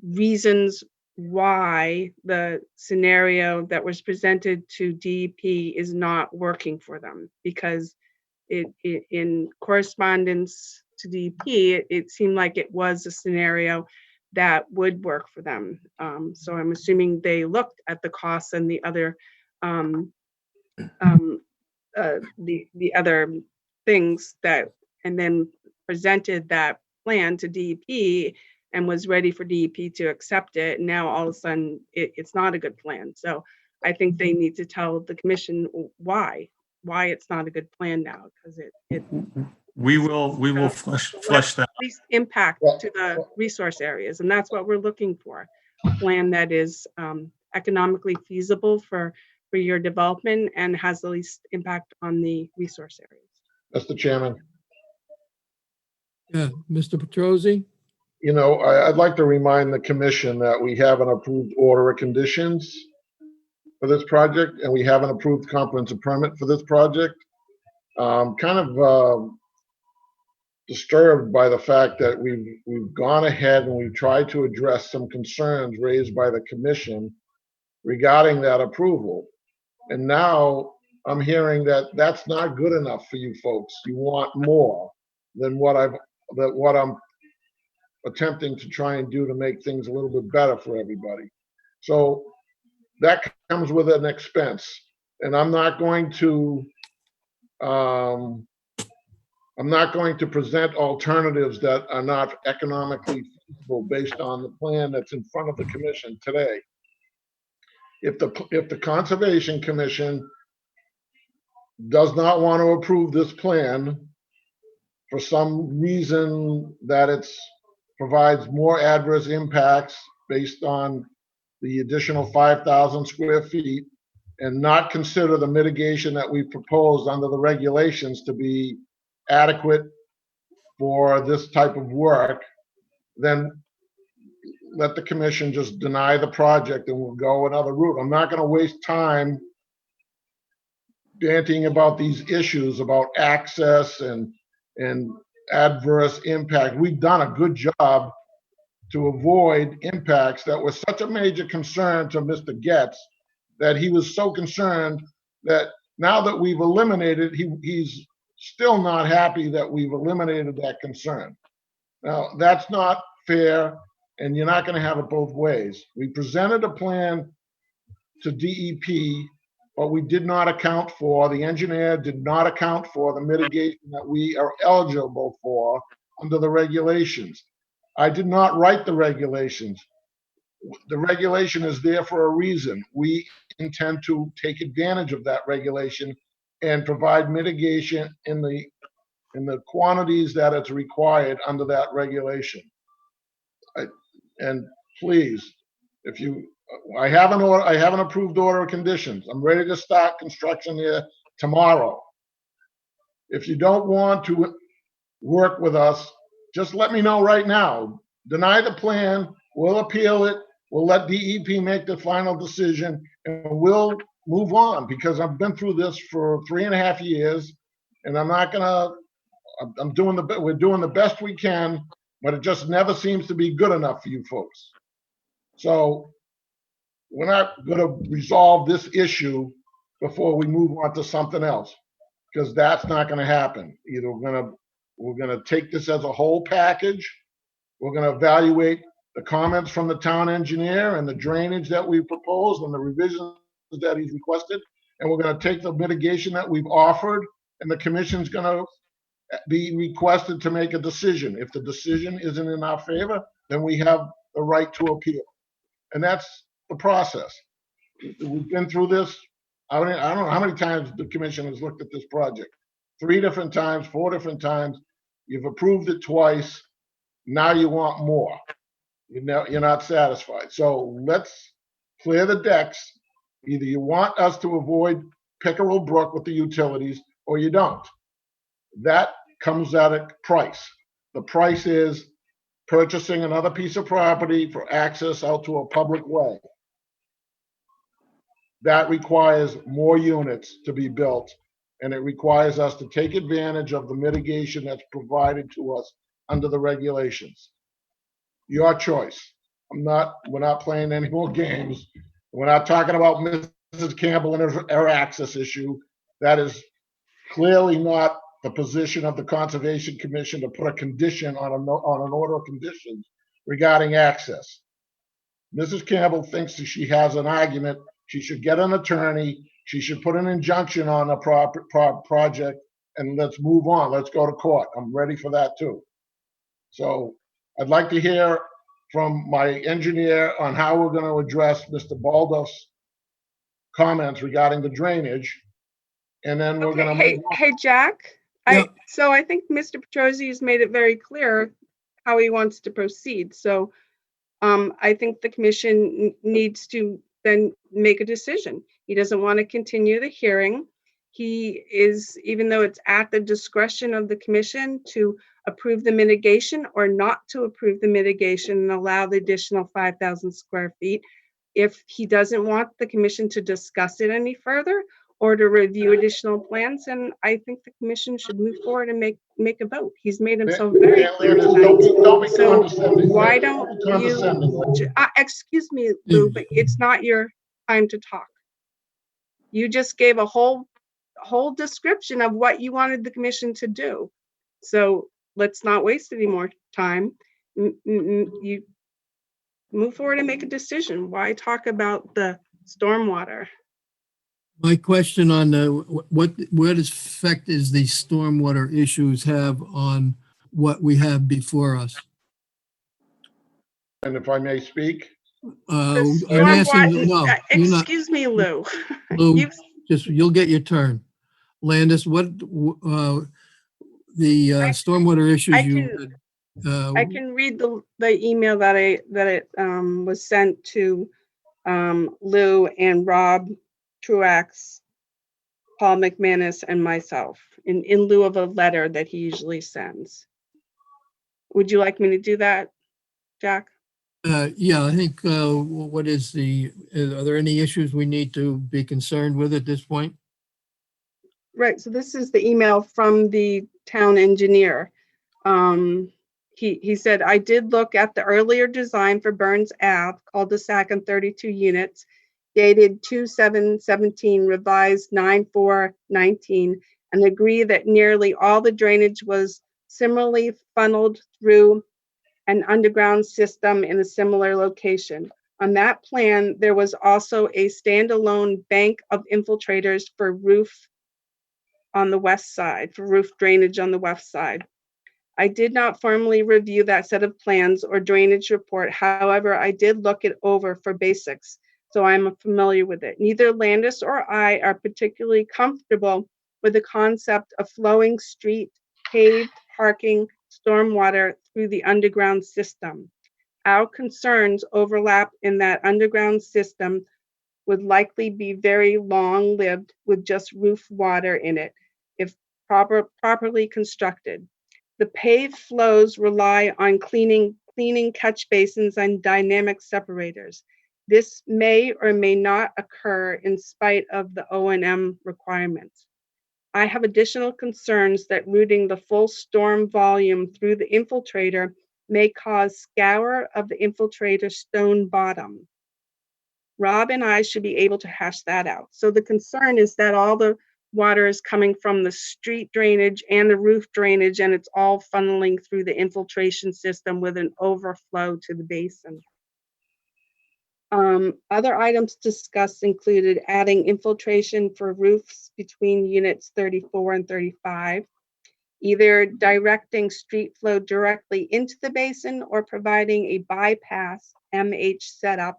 reasons why the scenario that was presented to DEP is not working for them, because in correspondence to DEP, it seemed like it was a scenario that would work for them. So I'm assuming they looked at the costs and the other the other things and then presented that plan to DEP and was ready for DEP to accept it. And now all of a sudden it's not a good plan. So I think they need to tell the commission why it's not a good plan now, because We will flesh that. least impact to the resource areas. And that's what we're looking for. A plan that is economically feasible for your development and has the least impact on the resource areas. Mr. Chairman, Yeah, Mr. Petrosi? I'd like to remind the commission that we have an approved order of conditions for this project, and we have an approved comprehensive permit for this project. Kind of disturbed by the fact that we've gone ahead and we've tried to address some concerns raised by the commission regarding that approval. And now I'm hearing that that's not good enough for you folks. You want more than what I'm attempting to try and do to make things a little bit better for everybody. So that comes with an expense, and I'm not going to I'm not going to present alternatives that are not economically feasible based on the plan that's in front of the commission today. If the Conservation Commission does not want to approve this plan for some reason that it's provides more adverse impacts based on the additional 5,000 square feet and not consider the mitigation that we proposed under the regulations to be adequate for this type of work, then let the commission just deny the project and we'll go another route. I'm not going to waste time banting about these issues about access and adverse impact. We've done a good job to avoid impacts that were such a major concern to Mr. Getz that he was so concerned that now that we've eliminated, he's still not happy that we've eliminated that concern. Now, that's not fair, and you're not going to have it both ways. We presented a plan to DEP, but we did not account for, the engineer did not account for the mitigation that we are eligible for under the regulations. I did not write the regulations. The regulation is there for a reason. We intend to take advantage of that regulation and provide mitigation in the quantities that it's required under that regulation. And please, if you, I have an approved order of conditions. I'm ready to start construction here tomorrow. If you don't want to work with us, just let me know right now. Deny the plan, we'll appeal it, we'll let DEP make the final decision, and we'll move on, because I've been through this for 3.5 years, and we're doing the best we can, but it just never seems to be good enough for you folks. So we're not going to resolve this issue before we move on to something else, because that's not going to happen. Either we're going to take this as a whole package. We're going to evaluate the comments from the town engineer and the drainage that we proposed and the revisions that he's requested, and we're going to take the mitigation that we've offered, and the commission's going to be requested to make a decision. If the decision isn't in our favor, then we have the right to appeal. And that's the process. We've been through this. I don't know how many times the commission has looked at this project. 3 different times, 4 different times. You've approved it twice. Now you want more. You're not satisfied. So let's clear the decks. Either you want us to avoid Pickerel Brook with the utilities, or you don't. That comes at a price. The price is purchasing another piece of property for access out to a public way. That requires more units to be built, and it requires us to take advantage of the mitigation that's provided to us under the regulations. Your choice. We're not playing any more games. We're not talking about Mrs. Campbell and her access issue. That is clearly not the position of the Conservation Commission to put a condition on an order of conditions regarding access. Mrs. Campbell thinks that she has an argument. She should get an attorney. She should put an injunction on a project, and let's move on. Let's go to court. I'm ready for that too. So I'd like to hear from my engineer on how we're going to address Mr. Baldoff's comments regarding the drainage. And then we're going to Hey, Jack. Yeah. So I think Mr. Petrozzi has made it very clear how he wants to proceed. So I think the commission needs to then make a decision. He doesn't want to continue the hearing. He is, even though it's at the discretion of the commission to approve the mitigation or not to approve the mitigation and allow the additional 5,000 square feet, if he doesn't want the commission to discuss it any further or to review additional plans, and I think the commission should move forward and make a vote. He's made himself very clear tonight. So why don't you, excuse me, Lou, but it's not your time to talk. You just gave a whole description of what you wanted the commission to do. So let's not waste any more time. You move forward and make a decision. Why talk about the stormwater? My question on the, what effect is the stormwater issues have on what we have before us? And if I may speak, The I'm asking, no, you're not, excuse me, Lou. Lou, You've, you'll get your turn. Landis, the stormwater issues I you can- had, I can read the email that it was sent to Lou and Rob Truax, Paul McManus, and myself in lieu of a letter that he usually sends. Would you like me to do that, Jack? yeah, I think, what is are there any issues we need to be concerned with at this point? Right, so this is the email from the town engineer. He said, I did look at the earlier design for Burns Ave, cul-de-sac and 32 units, dated 2/7/17, revised 9/4/19, and agree that nearly all the drainage was similarly funneled through an underground system in a similar location. On that plan, there was also a standalone bank of infiltrators for roof on the west side, for roof drainage on the west side. I did not formally review that set of plans or drainage report. However, I did look it over for basics, so I'm familiar with it. Neither Landis or I are particularly comfortable with the concept of flowing street, paved parking, stormwater through the underground system. Our concerns overlap in that underground system would likely be very long-lived with just roof water in it if properly constructed. The paved flows rely on cleaning catch basins and dynamic separators. This may or may not occur in spite of the O&M requirements. I have additional concerns that routing the full storm volume through the infiltrator may cause scour of the infiltrator stone bottom. Rob and I should be able to hash that out. So the concern is that all the water is coming from the street drainage and the roof drainage, and it's all funneling through the infiltration system with an overflow to the basin. Other items discussed included adding infiltration for roofs between units 34 and 35, either directing street flow directly into the basin or providing a bypass MH setup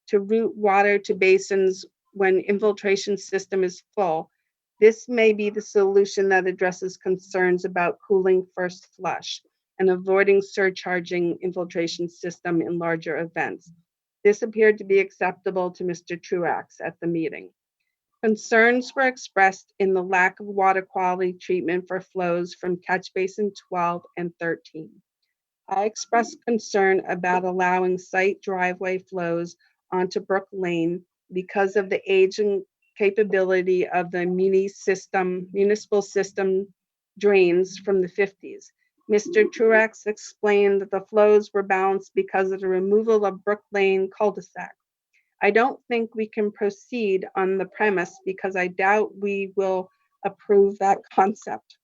to route water to basins when infiltration system is full. This may be the solution that addresses concerns about cooling first flush and avoiding surcharging infiltration system in larger events. This appeared to be acceptable to Mr. Truax at the meeting. Concerns were expressed in the lack of water quality treatment for flows from catch basin 12 and 13. I expressed concern about allowing site driveway flows onto Brook Lane because of the aging capability of the municipal system drains from the 50s. Mr. Truax explained that the flows were balanced because of the removal of Brook Lane cul-de-sac. I don't think we can proceed on the premise because I doubt we will approve that concept.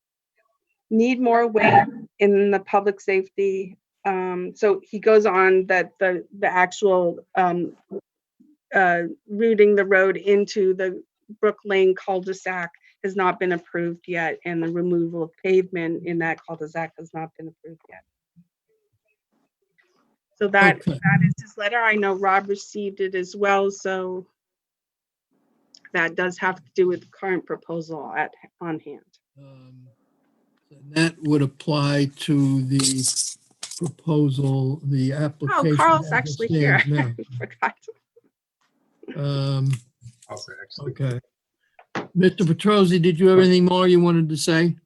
Need more weight in the public safety. So he goes on that the actual routing the road into the Brook Lane cul-de-sac has not been approved yet, and the removal of pavement in that cul-de-sac has not been approved yet. So that Okay. is his letter. I know Rob received it as well, so that does have to do with the current proposal on hand. That would apply to the proposal, the application. Oh, Carl's as it actually here. stands now. Forgot. Okay. Mr. Petrosi, did you have anything more you wanted to say?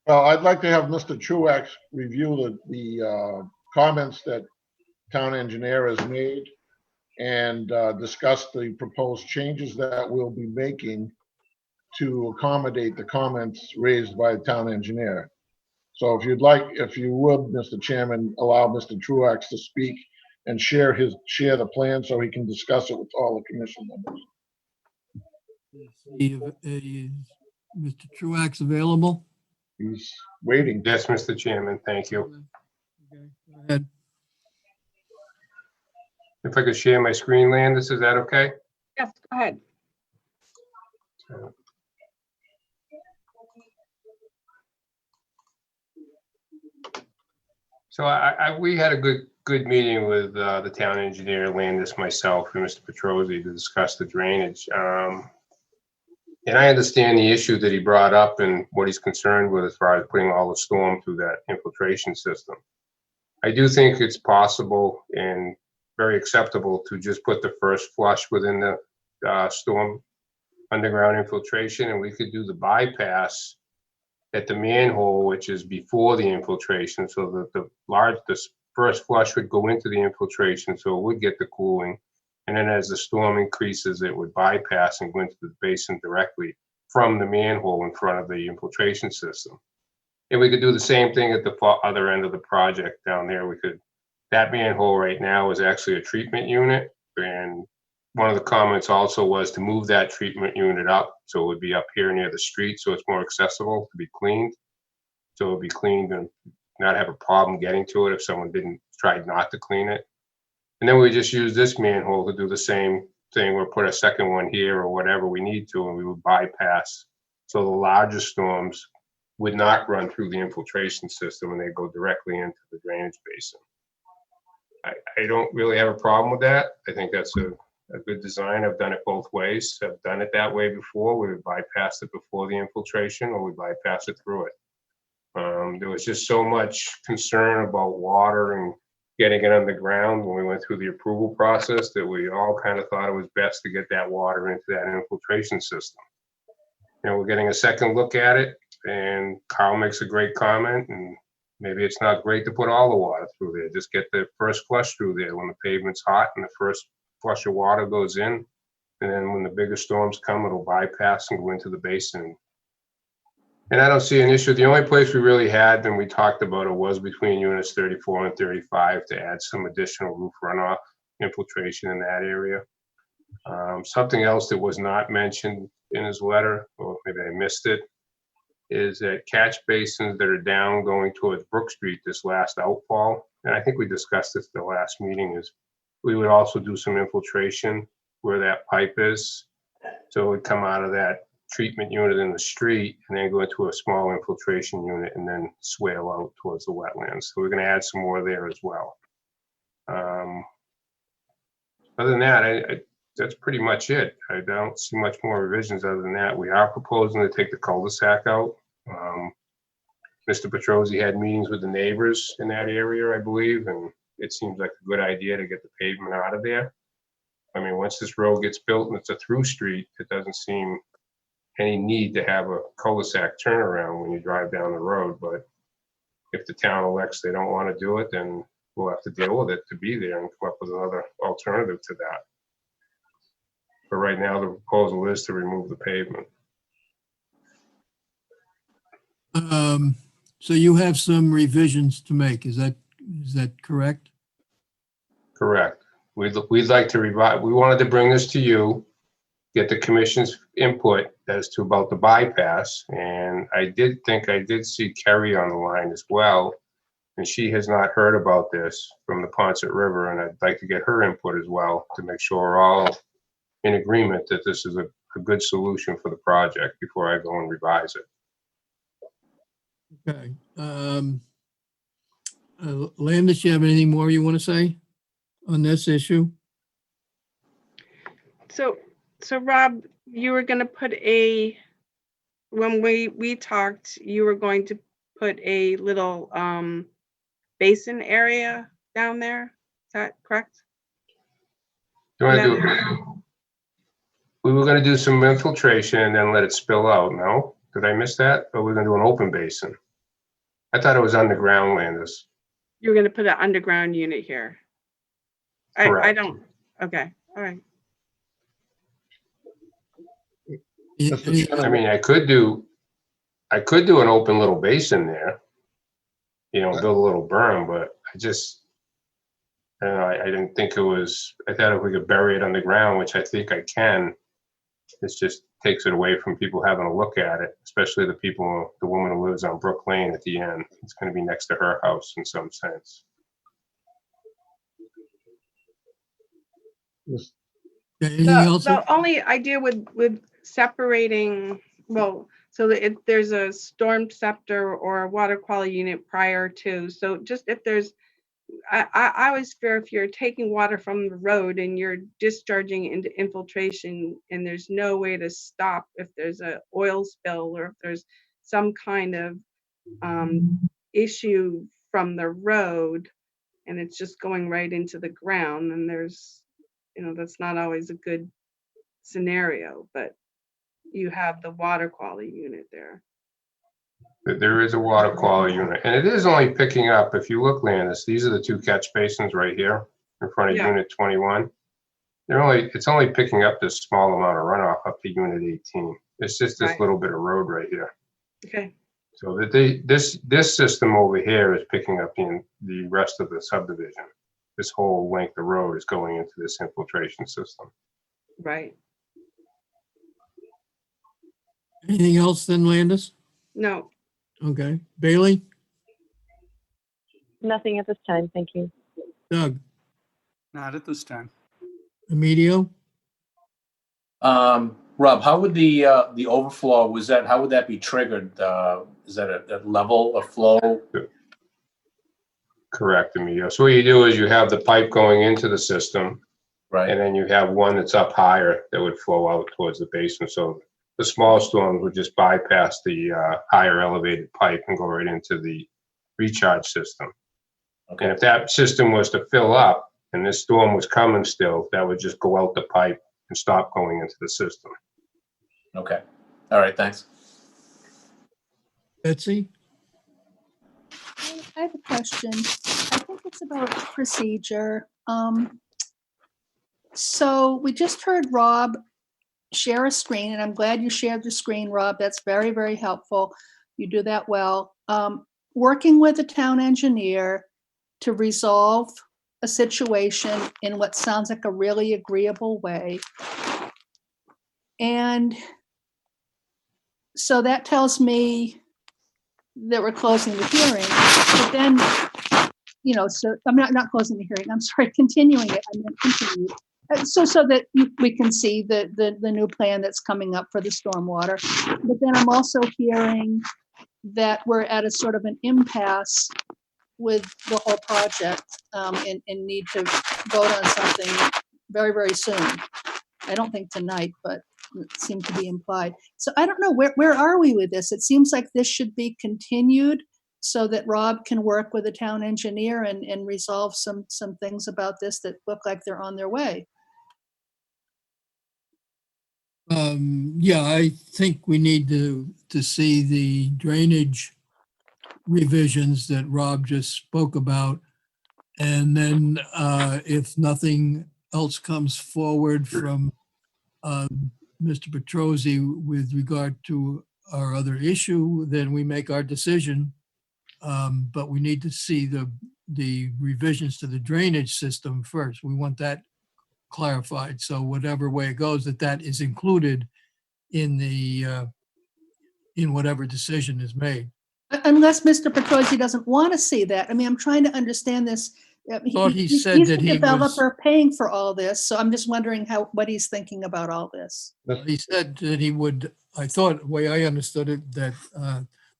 well, I'd like to have Mr. Truax review the comments that town engineer has made and discuss the proposed changes that we'll be making to accommodate the comments raised by the town engineer. So if you would, Mr. Chairman, allow Mr. Truax to speak and share the plan so he can discuss it with all the commission members. Is Mr. Truax available? He's waiting. Yes, Mr. Chairman, thank you. Okay, go ahead. If I could share my screen, Landis, is that okay? Yes, go ahead. So we had a good meeting with the town engineer, Landis, myself, and Mr. Petrosi to discuss the drainage. And I understand the issue that he brought up and what he's concerned with as far as putting all the storm through that infiltration system. I do think it's possible and very acceptable to just put the first flush within the storm underground infiltration, and we could do the bypass at the manhole, which is before the infiltration, so that the first flush would go into the infiltration, so it would get the cooling. And then as the storm increases, it would bypass and go into the basin directly from the manhole in front of the infiltration system. And we could do the same thing at the other end of the project down there. That manhole right now is actually a treatment unit. And one of the comments also was to move that treatment unit up, so it would be up here near the street, so it's more accessible to be cleaned. So it would be cleaned and not have a problem getting to it if someone tried not to clean it. And then we just use this manhole to do the same thing. We'll put a second one here or whatever we need to, and we would bypass. So the larger storms would not run through the infiltration system and they go directly into the drainage basin. I don't really have a problem with that. I think that's a good design. I've done it both ways. I've done it that way before. We would bypass it before the infiltration, or we bypass it through it. There was just so much concern about water and getting it underground when we went through the approval process that we all kind of thought it was best to get that water into that infiltration system. You know, we're getting a second look at it, and Carl makes a great comment, and maybe it's not great to put all the water through there. Just get the first flush through there when the pavement's hot and the first flush of water goes in. And then when the bigger storms come, it'll bypass and go into the basin. And I don't see an issue. The only place we really had, and we talked about it, was between units 34 and 35 to add some additional roof runoff infiltration in that area. Something else that was not mentioned in his letter, or maybe I missed it, is that catch basins that are down going towards Brook Street this last outfall. And I think we discussed this at the last meeting, is we would also do some infiltration where that pipe is. So it would come out of that treatment unit in the street and then go into a small infiltration unit and then swale out towards the wetlands. So we're going to add some more there as well. Other than that, that's pretty much it. I don't see much more revisions other than that. We are proposing to take the cul-de-sac out. Mr. Petrosi had meetings with the neighbors in that area, I believe, and it seems like a good idea to get the pavement out of there. I mean, once this road gets built and it's a through street, it doesn't seem any need to have a cul-de-sac turnaround when you drive down the road. But if the town elects they don't want to do it, then we'll have to deal with it to be there and come up with another alternative to that. But right now, the proposal is to remove the pavement. So you have some revisions to make. Is that correct? Correct. We'd like to revise. We wanted to bring this to you, get the commission's input as to about the bypass. And I did see Kerry on the line as well. And she has not heard about this from the Ponset River. And I'd like to get her input as well to make sure we're all in agreement that this is a good solution for the project before I go and revise it. Okay. Landis, do you have anything more you want to say on this issue? So Rob, you were going to put when we talked, you were going to put a little basin area down there. Is that correct? We were going to do some infiltration and then let it spill out. No? Did I miss that? Or we're going to do an open basin? I thought it was underground, Landis. You're going to put an underground unit here. Correct. I don't. Okay. All right. I mean, I could do an open little basin there, build a little berm, but I didn't think it was, I thought if we could bury it underground, which I think I can, this just takes it away from people having a look at it, especially the woman who lives on Brook Lane at the end. It's going to be next to her house in some sense. Anything else? The only idea with separating, well, so that if there's a storm scepter or a water quality unit prior to, so just if there's, I always fear if you're taking water from the road and you're discharging into infiltration and there's no way to stop if there's a oil spill or if there's some kind of issue from the road and it's just going right into the ground, and there's, that's not always a good scenario, but you have the water quality unit there. There is a water quality unit, and it is only picking up, if you look, Landis, these are the two catch basins right here in front of Yeah. unit 21. It's only picking up this small amount of runoff up to unit 18. It's just this Right. little bit of road right here. Okay. So that this system over here is picking up the rest of the subdivision. This whole length of road is going into this infiltration system. Right. Anything else then, Landis? No. Okay. Bailey? Nothing at this time. Thank you. Doug? Not at this time. Emilio? Rob, how would the overflow, how would that be triggered? Is that a level of flow? Correct, Emilio. So what you do is you have the pipe going into the system, Right. and then you have one that's up higher that would flow out towards the basin. So the small storms would just bypass the higher elevated pipe and go right into the recharge system. Okay. And if that system was to fill up and this storm was coming still, that would just go out the pipe and stop going into the system. Okay. All right. Thanks. Betsy? I have a question. I think it's about procedure. So we just heard Rob share a screen, and I'm glad you shared the screen, Rob. That's very, very helpful. You do that well. Working with the town engineer to resolve a situation in what sounds like a really agreeable way. And so that tells me that we're closing the hearing, but then, so I'm not closing the hearing, I'm sorry, continuing it, I meant continue. So that we can see the new plan that's coming up for the stormwater. But then I'm also hearing that we're at a sort of an impasse with the whole project, and need to vote on something very, very soon. I don't think tonight, but it seemed to be implied. So I don't know, where are we with this? It seems like this should be continued so that Rob can work with the town engineer and resolve some things about this that look like they're on their way. Yeah, I think we need to see the drainage revisions that Rob just spoke about. And then if nothing else comes forward from Mr. Petrosi with regard to our other issue, then we make our decision. But we need to see the revisions to the drainage system first. We want that clarified. So whatever way it goes, that is included in in whatever decision is made. Unless Mr. Petrosi doesn't want to see that. I mean, I'm trying to understand this. Thought he said He's that the he was- developer paying for all this, so I'm just wondering what he's thinking about all this. He said that he would, I thought, the way I understood it, that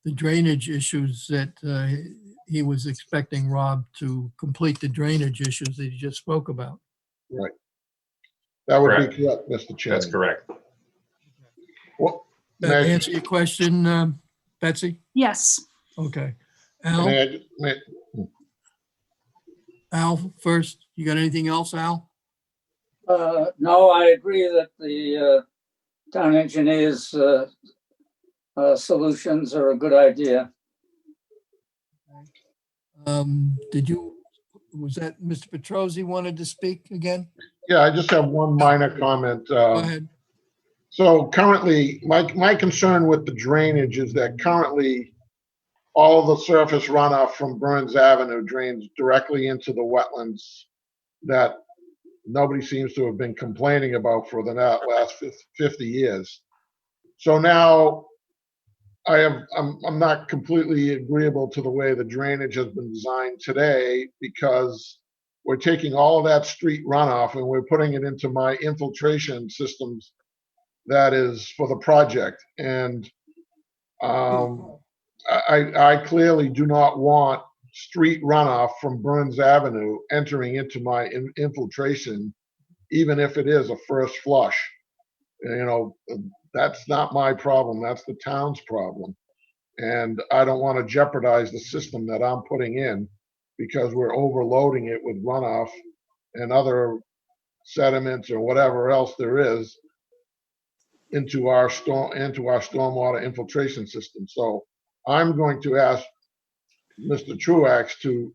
the drainage issues that he was expecting Rob to complete the drainage issues that he just spoke about. Right. That would Correct. be correct, Mr. Chairman. That's correct. Well, That may I- answer your question, Betsy? Yes. Okay. may Al, first, you got anything else, Al? No, I agree that the town engineer's solutions are a good idea. Was that Mr. Petrosi wanted to speak again? Yeah, I just have one minor comment. Go ahead. So currently, my concern with the drainage is that currently all the surface runoff from Burns Avenue drains directly into the wetlands that nobody seems to have been complaining about for the last 50 years. So now I'm not completely agreeable to the way the drainage has been designed today, because we're taking all of that street runoff and we're putting it into my infiltration systems that is for the project. And I clearly do not want street runoff from Burns Avenue entering into my infiltration, even if it is a first flush. You know, that's not my problem. That's the town's problem. And I don't want to jeopardize the system that I'm putting in because we're overloading it with runoff and other sediments or whatever else there is into our stormwater infiltration system. So I'm going to ask Mr. Truax to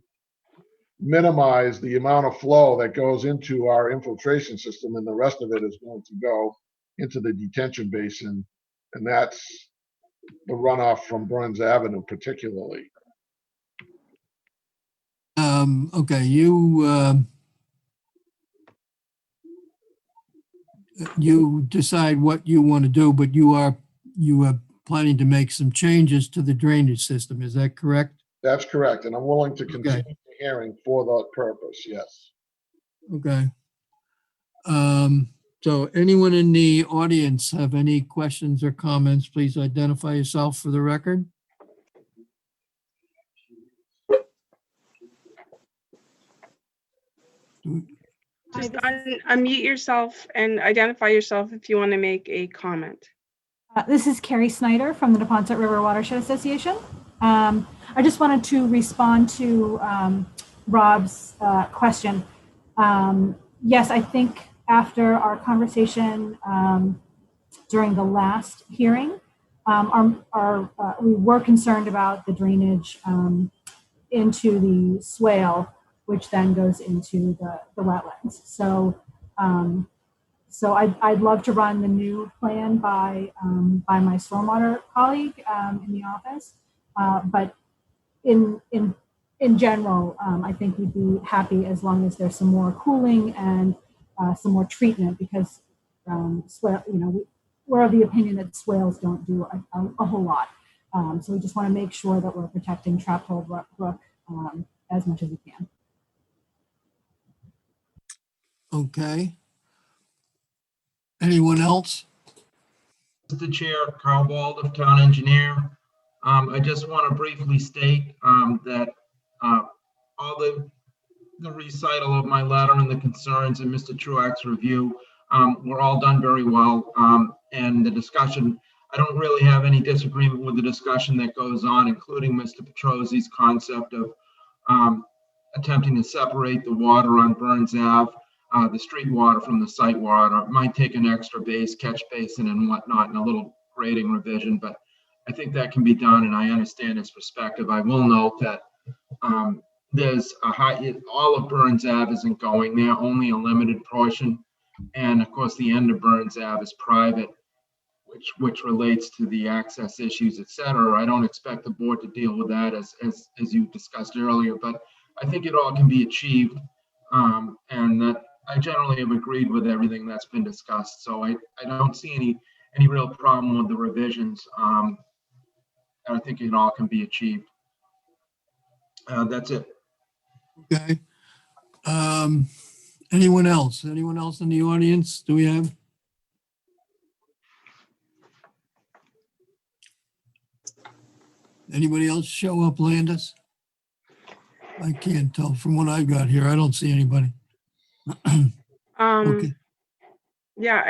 minimize the amount of flow that goes into our infiltration system, and the rest of it is going to go into the detention basin, and that's the runoff from Burns Avenue particularly. Okay, you decide what you want to do, but you are planning to make some changes to the drainage system. Is that correct? That's correct, and I'm willing to continue the hearing for that purpose, yes. Okay. So anyone in the audience have any questions or comments, please identify yourself for the record. Just unmute yourself and identify yourself if you want to make a comment. This is Carrie Snyder from the Neponset River Watershed Association. I just wanted to respond to Rob's question. Yes, I think after our conversation during the last hearing, we were concerned about the drainage into the swale, which then goes into the wetlands. So, so I'd love to run the new plan by my stormwater colleague in the office, but in general, I think we'd be happy as long as there's some more cooling and some more treatment, because swale, we're of the opinion that swales don't do a whole lot. So we just want to make sure that we're protecting Trap Hole Brook as much as we can. Okay. Anyone else? Mr. Chair, Carl Wald of Town Engineer. I just want to briefly state that all the recital of my letter and the concerns in Mr. Truax's review were all done very well. And the discussion, I don't really have any disagreement with the discussion that goes on, including Mr. Petrosi's concept of attempting to separate the water on Burns Ave, the street water from the site water. It might take an extra catch basin and whatnot, and a little grading revision, but I think that can be done, and I understand his perspective. I will note that there's all of Burns Ave isn't going there, only a limited portion. And of course, the end of Burns Ave is private, which relates to the access issues, et cetera. I don't expect the board to deal with that as you discussed earlier, but I think it all can be achieved. And that I generally have agreed with everything that's been discussed. So I don't see any real problem with the revisions. I think it all can be achieved. That's it. Okay. Anyone else? Anyone else in the audience? Do we have? Anybody else show up, Landis? I can't tell from what I've got here. I don't see anybody. Okay. Yeah,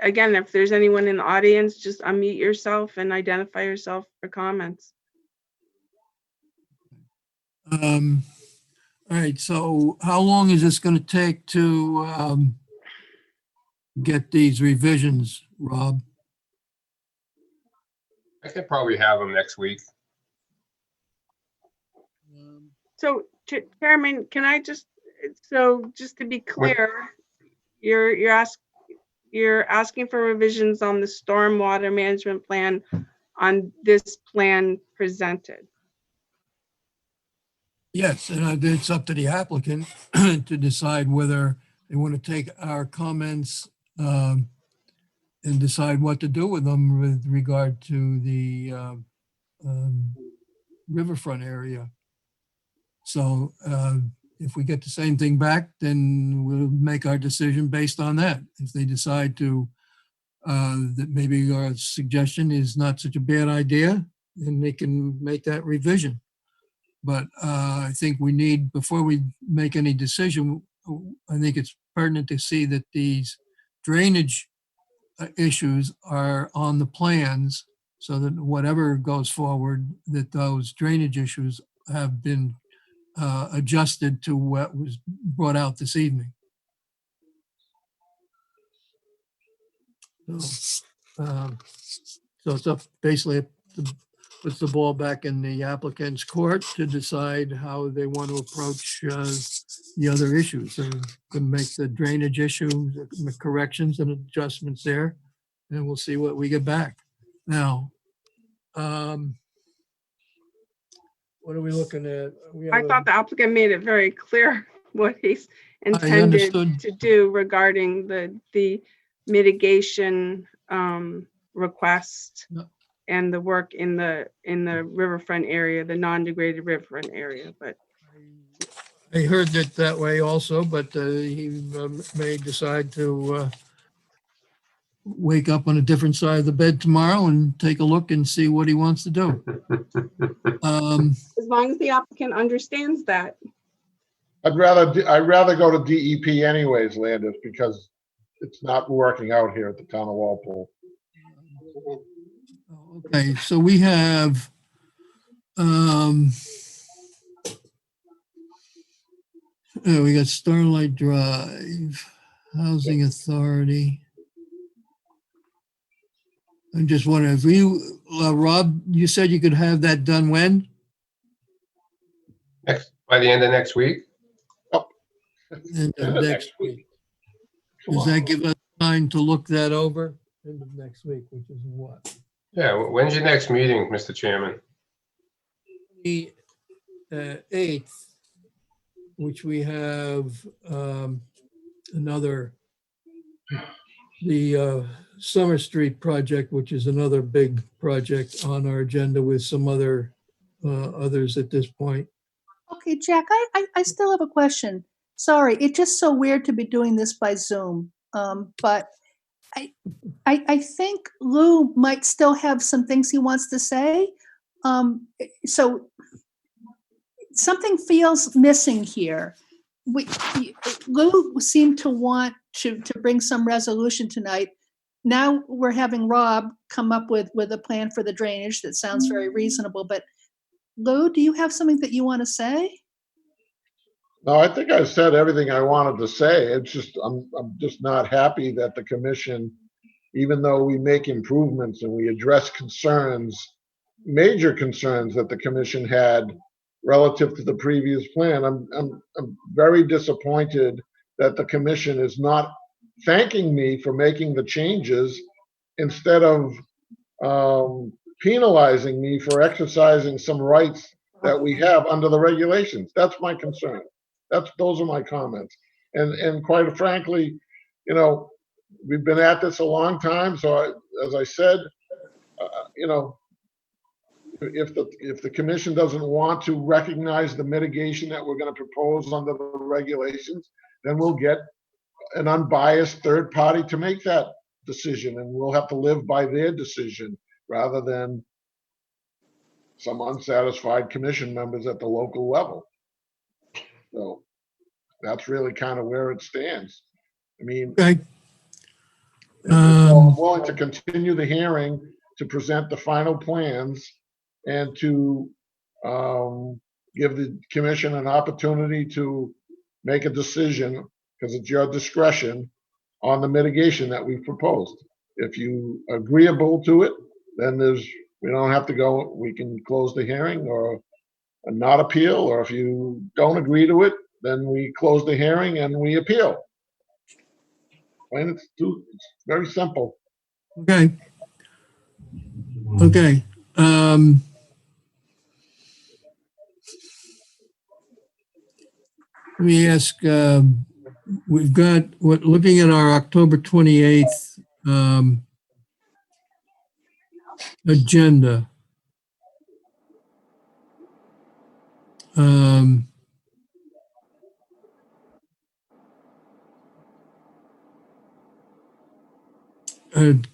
again, if there's anyone in the audience, just unmute yourself and identify yourself for comments. All right, so how long is this going to take to get these revisions, Rob? I could probably have them next week. So, Chairman, can I just to be clear, you're asking for revisions on the stormwater management plan on this plan presented? Yes, and it's up to the applicant to decide whether they want to take our comments and decide what to do with them with regard to the riverfront area. So if we get the same thing back, then we'll make our decision based on that. If they decide to that maybe our suggestion is not such a bad idea, and they can make that revision. But I think we need, before we make any decision, I think it's pertinent to see that these drainage issues are on the plans, so that whatever goes forward, that those drainage issues have been adjusted to what was brought out this evening. So it's up, basically, puts the ball back in the applicant's court to decide how they want to approach the other issues. They can make the drainage issue, the corrections and adjustments there, and we'll see what we get back. Now, what are we looking at? I thought the applicant made it very clear what he's intended understood. to do regarding the mitigation request No. and the work in the riverfront area, the non-degraded riverfront area, but I heard it that way also, but he may decide to wake up on a different side of the bed tomorrow and take a look and see what he wants to do. as long as the applicant understands that. I'd rather go to DEP anyways, Landis, because it's not working out here at the town of Walpole. Okay, so we have we got Starlight Drive, Housing Authority. I'm just wondering if you, Rob, you said you could have that done when? By the end of next week? End of next week. Does that give us time to look that over? End of next week, which is what? Yeah, when's your next meeting, Mr. Chairman? The 8th, which we have the Summer Street project, which is another big project on our agenda with some others at this point. Okay, Jack, I still have a question. Sorry, it's just so weird to be doing this by Zoom. But I think Lou might still have some things he wants to say. So something feels missing here. Lou seemed to want to bring some resolution tonight. Now we're having Rob come up with a plan for the drainage that sounds very reasonable. But Lou, do you have something that you want to say? No, I think I said everything I wanted to say. It's just, I'm just not happy that the commission, even though we make improvements and we address concerns, major concerns that the commission had relative to the previous plan, I'm very disappointed that the commission is not thanking me for making the changes instead of penalizing me for exercising some rights that we have under the regulations. That's my concern. Those are my comments. And quite frankly, you know, we've been at this a long time. So as I said, you know, if the commission doesn't want to recognize the mitigation that we're going to propose under the regulations, then we'll get an unbiased third party to make that decision, and we'll have to live by their decision rather than some unsatisfied commission members at the local level. So that's really kind of where it stands. I mean, Okay. I'm willing to continue the hearing to present the final plans and to give the commission an opportunity to make a decision, because it's your discretion, on the mitigation that we've proposed. If you agreeable to it, then we don't have to go, we can close the hearing or not appeal, or if you don't agree to it, then we close the hearing and we appeal. And it's very simple. Okay. Okay. Let me ask, we've got, looking at our October 28th agenda.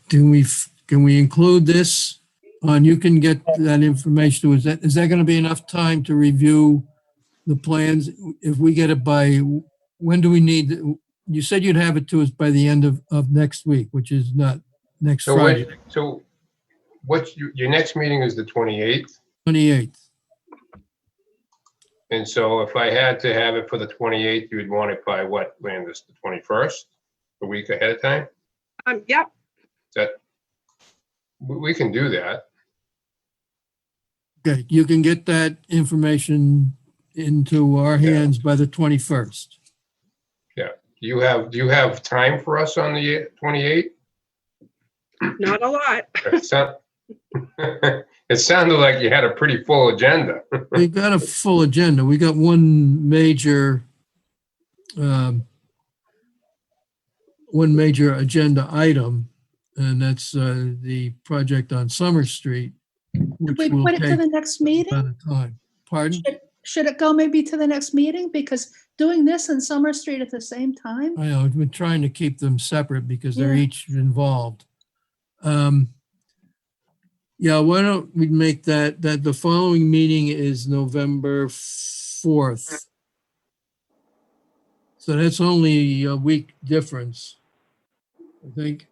can we include this? And you can get that information to us. Is that going to be enough time to review the plans? If we get it by, when do we need, you said you'd have it to us by the end of next week, which is not next So Friday, what's your next meeting is the 28th? 28th. And so if I had to have it for the 28th, you would want it by what, Landis, the 21st? A week ahead of time? Yep. We can do that. Okay, you can get that information into our hands by the 21st. Yeah. Do you have time for us on the 28th? Not a lot. It sounded like you had a pretty full agenda. We got a full agenda. We got one major agenda item, and that's the project on Summer Street. Should we put it to the next meeting? At a time. Pardon? Should it go maybe to the next meeting? Because doing this and Summer Street at the same time? I know, I've been trying to keep them separate because they're Yeah. each involved. Yeah, why don't we make that the following meeting is November 4th. So that's only a week difference, I think.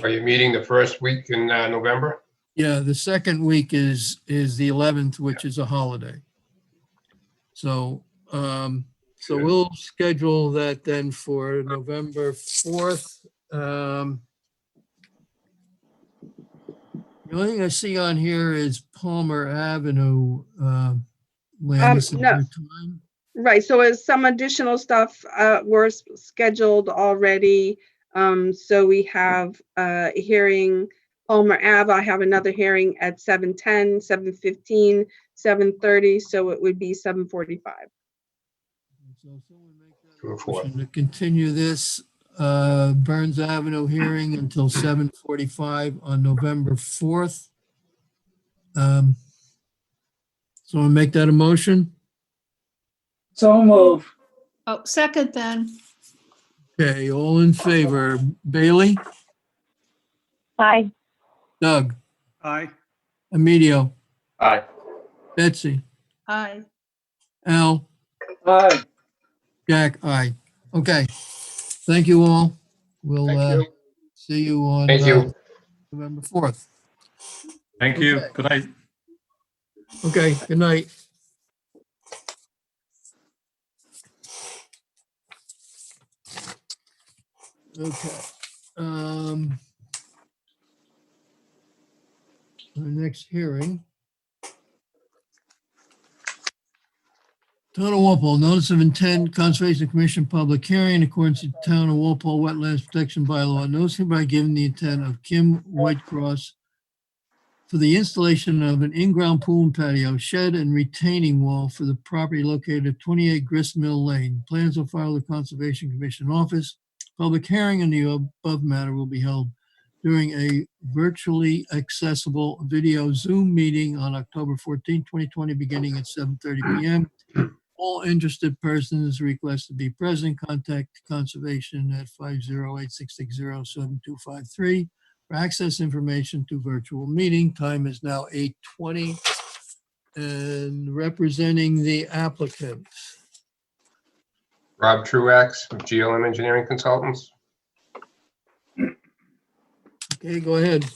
Are you meeting the first week in November? Yeah, the second week is the 11th, which is a holiday. So, we'll schedule that then for November 4th. The only thing I see on here is Palmer Avenue, Landis, is No. your time? Right, so as some additional stuff were scheduled already. So we have a hearing, Palmer Ave, I have another hearing at 7:10, 7:15, 7:30, so it would be 7:45. So someone make that motion to continue this Burns Avenue hearing until 7:45 on November 4th. Someone make that a motion? So move. Oh, second then. Okay, all in favor. Bailey? Aye. Doug? Aye. Emilio? Aye. Betsy? Aye. Al? Aye. Jack? Aye. Okay. Thank you all. We'll Thank you. see you on Thank you. November 4th. Thank you. Okay. Good night. Okay, good night. Okay. Our next hearing. Town of Walpole, notice of intent, Conservation Commission public hearing in accordance with Town of Walpole Wetlands Protection Bylaw. Notice hereby given the intent of Kim Whitecross for the installation of an in-ground pool and patio, shed and retaining wall for the property located at 28 Grist Mill Lane. Plans will file the Conservation Commission office. Public hearing on the above matter will be held during a virtually accessible video Zoom meeting on October 14, 2020, beginning at 7:30 p.m. All interested persons request to be present. Contact Conservation at 508-660-7253 for access information to virtual meeting. Time is now 8:20. And representing the applicant. Rob Truax of GLM Engineering Consultants. Okay, go ahead. I'm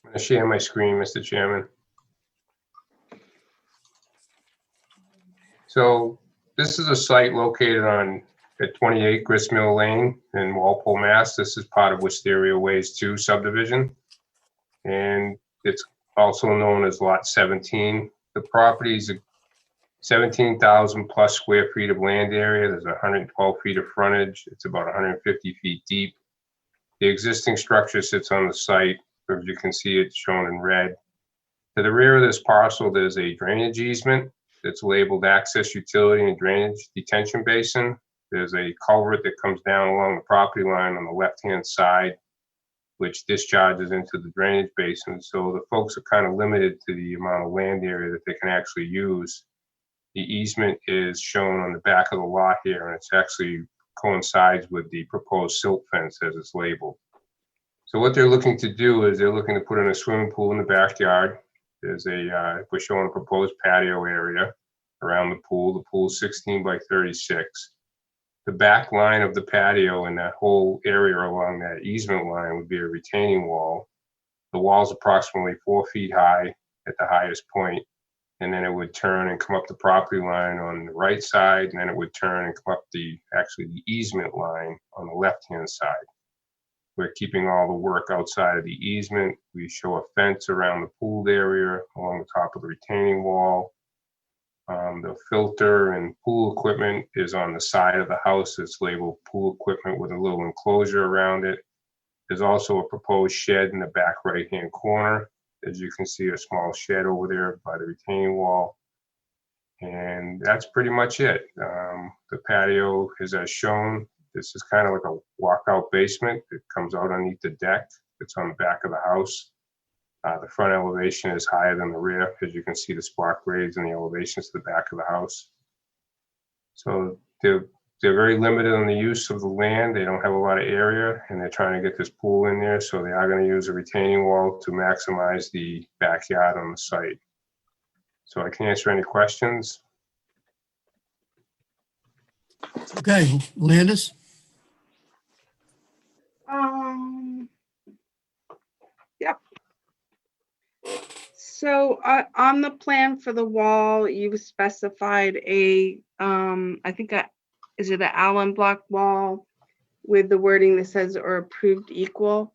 going to share my screen, Mr. Chairman. So this is a site located at 28 Grist Mill Lane in Walpole, Mass. This is part of Wisteria Ways 2 subdivision. And it's also known as Lot 17. The property is 17,000 plus square feet of land area. There's 112 feet of frontage. It's about 150 feet deep. The existing structure sits on the site. As you can see, it's shown in red. To the rear of this parcel, there's a drainage easement that's labeled access utility and drainage detention basin. There's a culvert that comes down along the property line on the left-hand side, which discharges into the drainage basin. So the folks are kind of limited to the amount of land area that they can actually use. The easement is shown on the back of the lot here, and it's actually coincides with the proposed silt fence as it's labeled. So what they're looking to do is they're looking to put in a swimming pool in the backyard. There's we're showing a proposed patio area around the pool. The pool's 16 by 36. The back line of the patio and that whole area along that easement line would be a retaining wall. The wall's approximately 4 feet high at the highest point, and then it would turn and come up the property line on the right side, and then it would turn and come up the easement line on the left-hand side. We're keeping all the work outside of the easement. We show a fence around the pooled area along the top of the retaining wall. The filter and pool equipment is on the side of the house. It's labeled pool equipment with a little enclosure around it. There's also a proposed shed in the back right-hand corner. As you can see, a small shed over there by the retaining wall. And that's pretty much it. The patio is as shown. This is kind of like a walkout basement. It comes out underneath the deck. It's on the back of the house. The front elevation is higher than the rear, as you can see the spark grades and the elevations to the back of the house. So they're very limited on the use of the land. They don't have a lot of area, and they're trying to get this pool in there. So they are going to use a retaining wall to maximize the backyard on the site. So I can answer any questions. Okay, Landis? Yep. So on the plan for the wall, you specified a, I think, is it an Allen block wall with the wording that says or approved equal?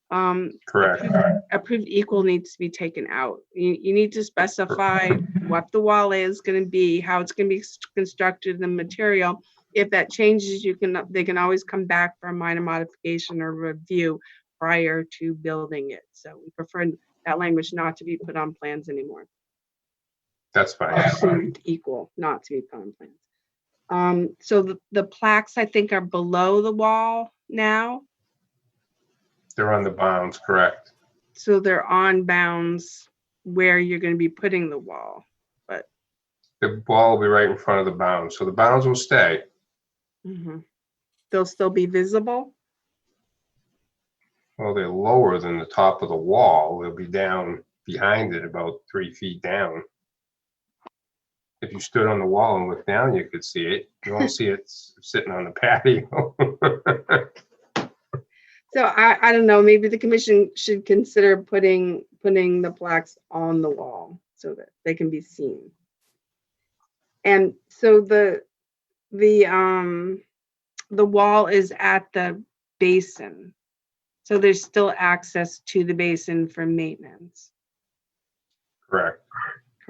Correct. Approved equal needs to be taken out. You need to specify what the wall is going to be, how it's going to be constructed, the material. If that changes, they can always come back for a minor modification or review prior to building it. So we prefer that language not to be put on plans anymore. That's fine. Approved equal, not to be put on plans. So the plaques, I think, are below the wall now. They're on the bounds, correct. So they're on bounds where you're going to be putting the wall, but The wall will be right in front of the bounds. So the bounds will stay. They'll still be visible. Well, they're lower than the top of the wall. They'll be down behind it about 3 feet down. If you stood on the wall and looked down, you could see it. You won't see it sitting on the patio. So I don't know, maybe the commission should consider putting the plaques on the wall so that they can be seen. And so the wall is at the basin. So there's still access to the basin for maintenance. Correct.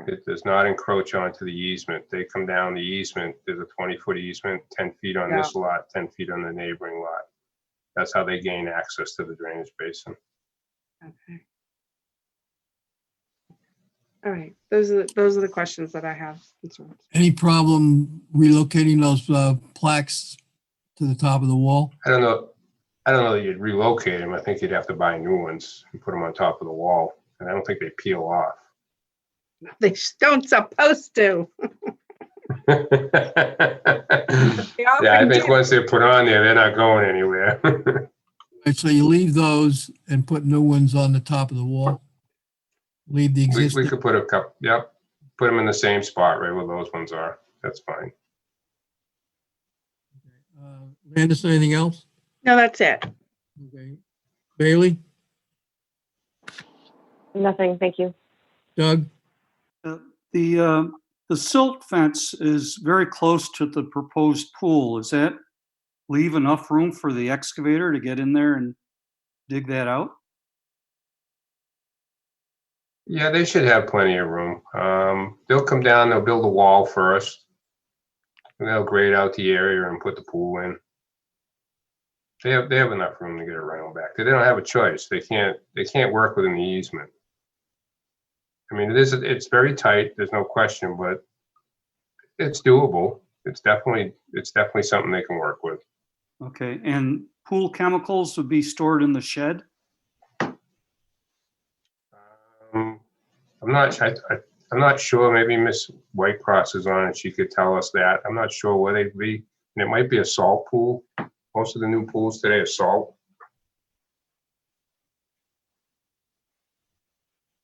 It does not encroach onto the easement. They come down the easement. There's a 20-foot easement, 10 feet on this lot, 10 feet on the neighboring lot. That's how they gain access to the drainage basin. Okay. All right. Those are the questions that I have. Any problem relocating those plaques to the top of the wall? I don't know that you'd relocate them. I think you'd have to buy new ones and put them on top of the wall. And I don't think they peel off. They don't supposed to. Yeah, I think once they're put on there, they're not going anywhere. Right, so you leave those and put new ones on the top of the wall? Leave the existing? We could put a couple, yep. Put them in the same spot right where those ones are. That's fine. Landis, anything else? No, that's it. Okay. Bailey? Nothing, thank you. Doug? The silt fence is very close to the proposed pool. Does that leave enough room for the excavator to get in there and dig that out? Yeah, they should have plenty of room. They'll come down, they'll build a wall first, and they'll grade out the area and put the pool in. They have enough room to get around back. They don't have a choice. They can't work within the easement. I mean, it's very tight, there's no question, but it's doable. It's definitely something they can work with. Okay, and pool chemicals would be stored in the shed? I'm not sure. Maybe Miss Whitecross is on and she could tell us that. I'm not sure where they'd be. And it might be a salt pool. Most of the new pools today are salt.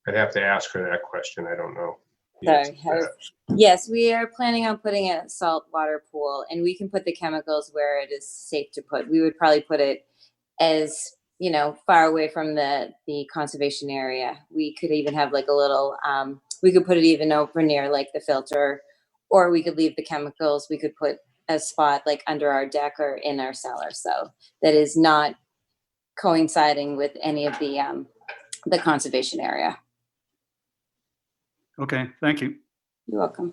I'd have to ask her that question. I don't know. the answer Sorry. to that. Yes, we are planning on putting a saltwater pool, and we can put the chemicals where it is safe to put. We would probably put it as, you know, far away from the conservation area. We could even have like a little, we could put it even over near like the filter, or we could leave the chemicals. We could put a spot like under our deck or in our cellar. So that is not coinciding with any of the conservation area. Okay, thank you. You're welcome.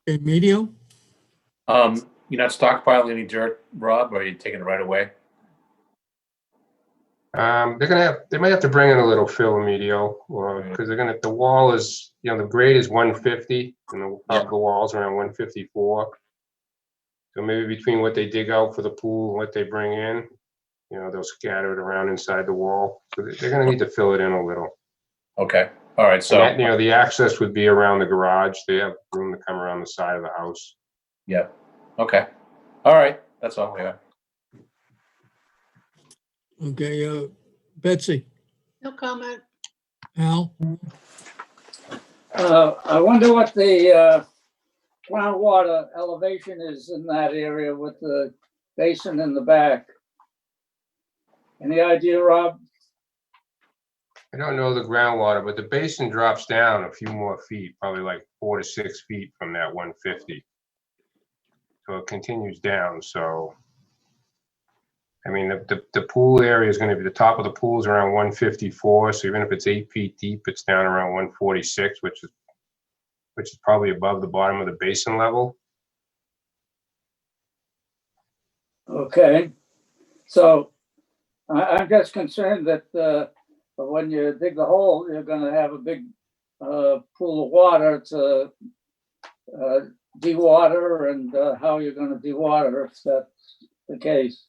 Okay, Medio? You're not stockpiling any dirt, Rob, or are you taking it right away? They might have to bring in a little fill medial, or because the wall is, you know, the grade is 150 and the top of the wall's around 154. So maybe between what they dig out for the pool and what they bring in, you know, they'll scatter it around inside the wall. So they're going to need to fill it in a little. Okay. All right. So, And that, you know, the access would be around the garage. They have room to come around the side of the house. yeah. Okay. All right. That's all we have. Okay, Betsy, No comment. Al? I wonder what the groundwater elevation is in that area with the basin in the back. Any idea, Rob? I don't know the groundwater, but the basin drops down a few more feet, probably like 4 to 6 feet from that 150. So it continues down. So, I mean, the pool area is going to be, the top of the pool is around 154. So even if it's 8 feet deep, it's down around 146, which is probably above the bottom of the basin level. Okay, so I'm just concerned that when you dig the hole, you're gonna have a big pool of water to dewater, and how you're gonna dewater if that's the case.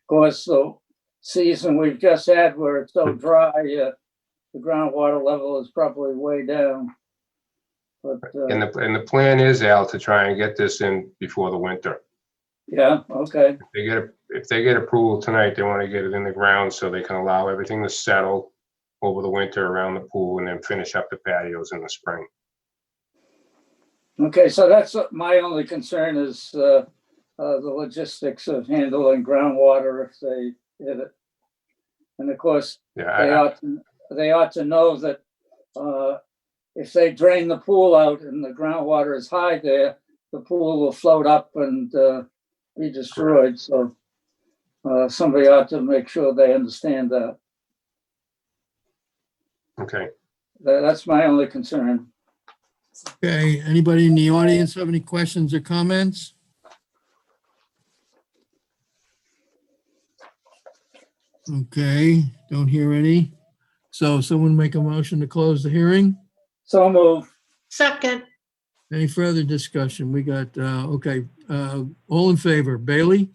Of course, the season we've just had where it's so dry, the groundwater level is probably way down. But And the plan is, Al, to try and get this in before the winter. yeah, okay, If they get approval tonight, they want to get it in the ground so they can allow everything to settle over the winter around the pool and then finish up the patios in the spring. okay, so that's my only concern is the logistics of handling groundwater if they hit it. And of course, Yeah, they ought to know that if they drain the pool out and the groundwater is high there, the pool will float up and be destroyed. So somebody ought to make sure they understand that. Okay. That's my only concern. Okay, anybody in the audience have any questions or comments? Okay, don't hear any. So someone make a motion to close the hearing? So move. Second. Any further discussion? We got, okay, all in favor, Bailey,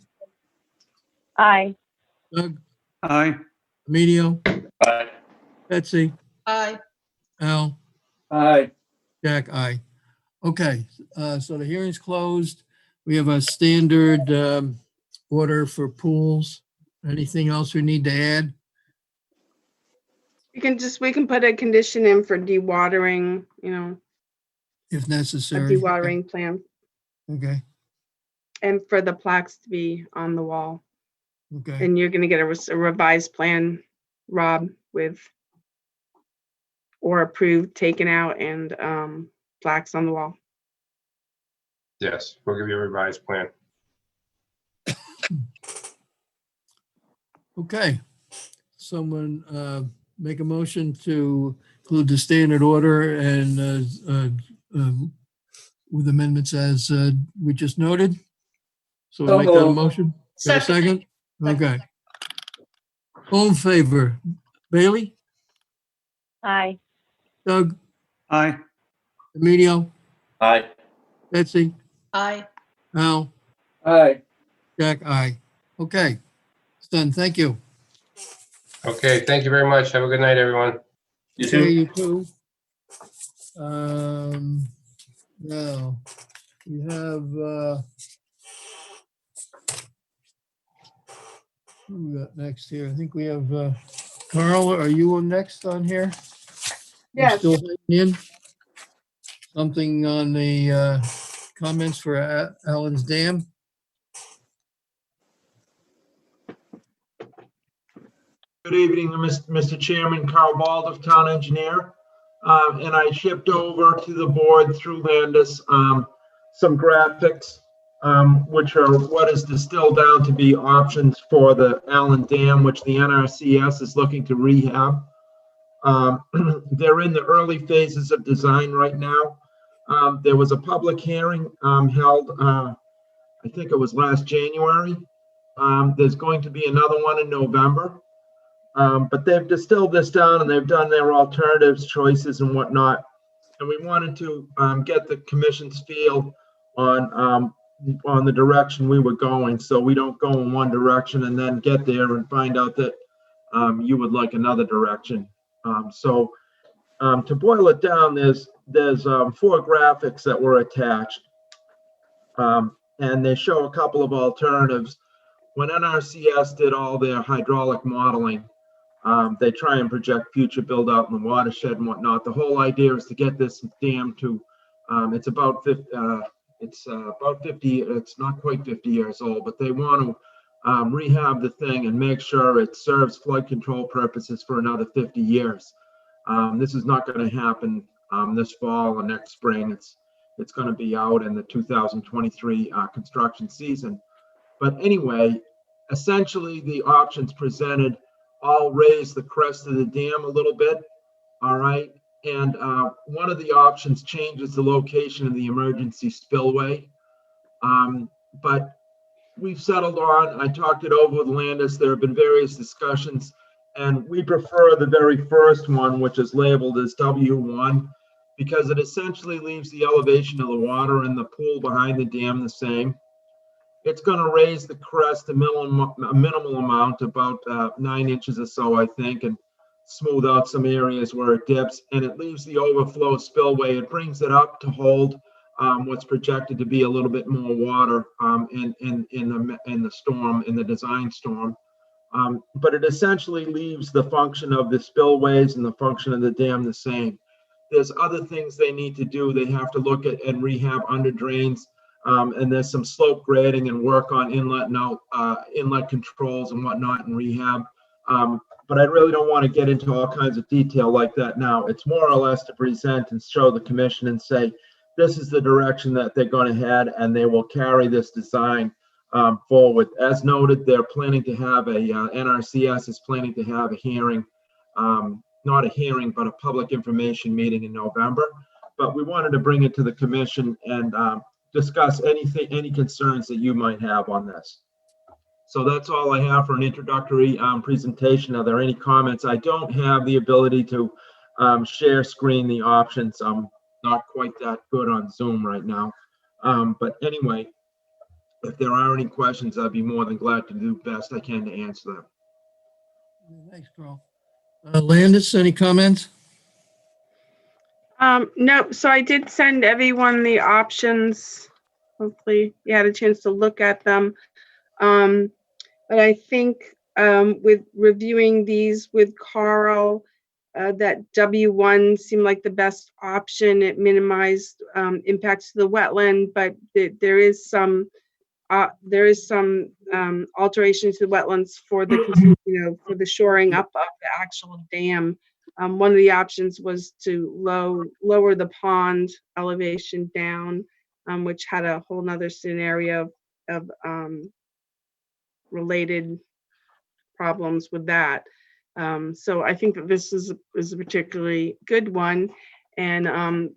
Aye. Doug, Aye. Emilio, Aye. Betsy, Aye. Al, Aye. Jack, aye. Okay, so the hearing's closed. We have a standard order for pools. Anything else we need to add? We can put a condition in for dewatering, you know, If a necessary. dewatering plan, Okay, and for the plaques to be on the wall. okay, And you're gonna get a revised plan, Rob, with or approved, taken out, and plaques on the wall. Yes, we'll give you a revised plan. okay. Someone make a motion to include the standard order and with amendments as we just noted. So we'll make that a motion. Got a second? Okay. All in favor, Bailey, Aye. Doug, Aye. Emilio, Aye. Betsy, Aye. Al, Aye. Jack, aye. Okay, it's done. Thank you. Okay, thank you very much. Have a good night, everyone. You Okay, too. you too. Now, we have Who we got next here? I think we have Carl, are you on next on here? You're Yes. still hanging in? Something on the comments for Allen's Dam? Good evening, Mr. Chairman, Carl Baldwin, Town Engineer. And I shipped over to the board through Landis some graphics, which are what is distilled down to be options for the Allen Dam, which the NRCS is looking to rehab. They're in the early phases of design right now. There was a public hearing held, I think it was last January. There's going to be another one in November. But they've distilled this down and they've done their alternatives, choices and whatnot. And we wanted to get the commission's feel on the direction we were going, so we don't go in one direction and then get there and find out that you would like another direction. To boil it down, there's 4 graphics that were attached, and they show a couple of alternatives. When NRCS did all their hydraulic modeling, they try and project future build out in the watershed and whatnot. The whole idea is to get this dam to, it's about 50, it's not quite 50 years old, but they want to rehab the thing and make sure it serves flood control purposes for another 50 years. This is not going to happen this fall or next spring. It's going to be out in the 2023 construction season. But anyway, essentially the options presented all raise the crest of the dam a little bit, all right? And one of the options changes the location of the emergency spillway. But we've settled on, I talked it over with Landis, there have been various discussions, and we prefer the very first one, which is labeled as W1, because it essentially leaves the elevation of the water in the pool behind the dam the same. It's going to raise the crest a minimal amount, about 9 inches or so, I think, and smooth out some areas where it dips, and it leaves the overflow spillway. It brings it up to hold what's projected to be a little bit more water in the storm, in the design storm. But it essentially leaves the function of the spillways and the function of the dam the same. There's other things they need to do. They have to look at and rehab under drains. And there's some slope grading and work on inlet and out, inlet controls and whatnot in rehab. But I really don't want to get into all kinds of detail like that now. It's more or less to present and show the commission and say, this is the direction that they're going to head, and they will carry this design forward. As noted, they're planning to have NRCS is planning to have a hearing, not a hearing, but a public information meeting in November. But we wanted to bring it to the commission and discuss any concerns that you might have on this. So that's all I have for an introductory presentation. Are there any comments? I don't have the ability to share screen the options. I'm not quite that good on Zoom right now. But anyway, if there are any questions, I'd be more than glad to do best I can to answer them. Thanks, Carl. Landis, any comments? No, so I did send everyone the options. Hopefully you had a chance to look at them. But I think with reviewing these with Carl, that W1 seemed like the best option. It minimized impacts to the wetland, but there is some alteration to the wetlands for the for the shoring up of the actual dam. One of the options was to lower the pond elevation down, which had a whole nother scenario of related problems with that. So I think that this is a particularly good one. And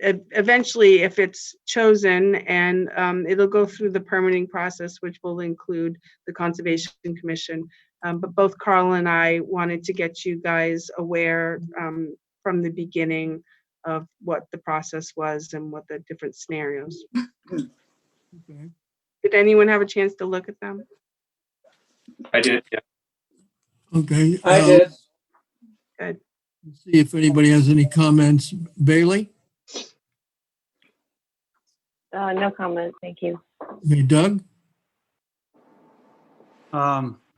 eventually, if it's chosen, and it'll go through the permitting process, which will include the Conservation Commission. But both Carl and I wanted to get you guys aware from the beginning of what the process was and what the different scenarios. Okay. Did anyone have a chance to look at them? I did, yeah. Okay. I did. Good. Let's see if anybody has any comments. Bailey? No comment, thank you. Okay, Doug?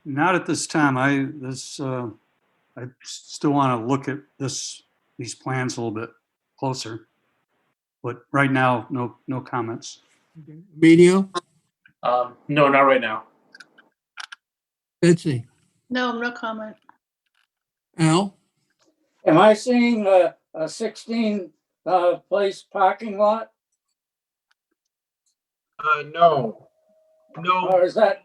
Not at this time. I still want to look at these plans a little bit closer. But right now, no comments. Emilio, No, not right now. Betsy, No, no comment. Al, Am I seeing a 16 place parking lot? No, Or is that,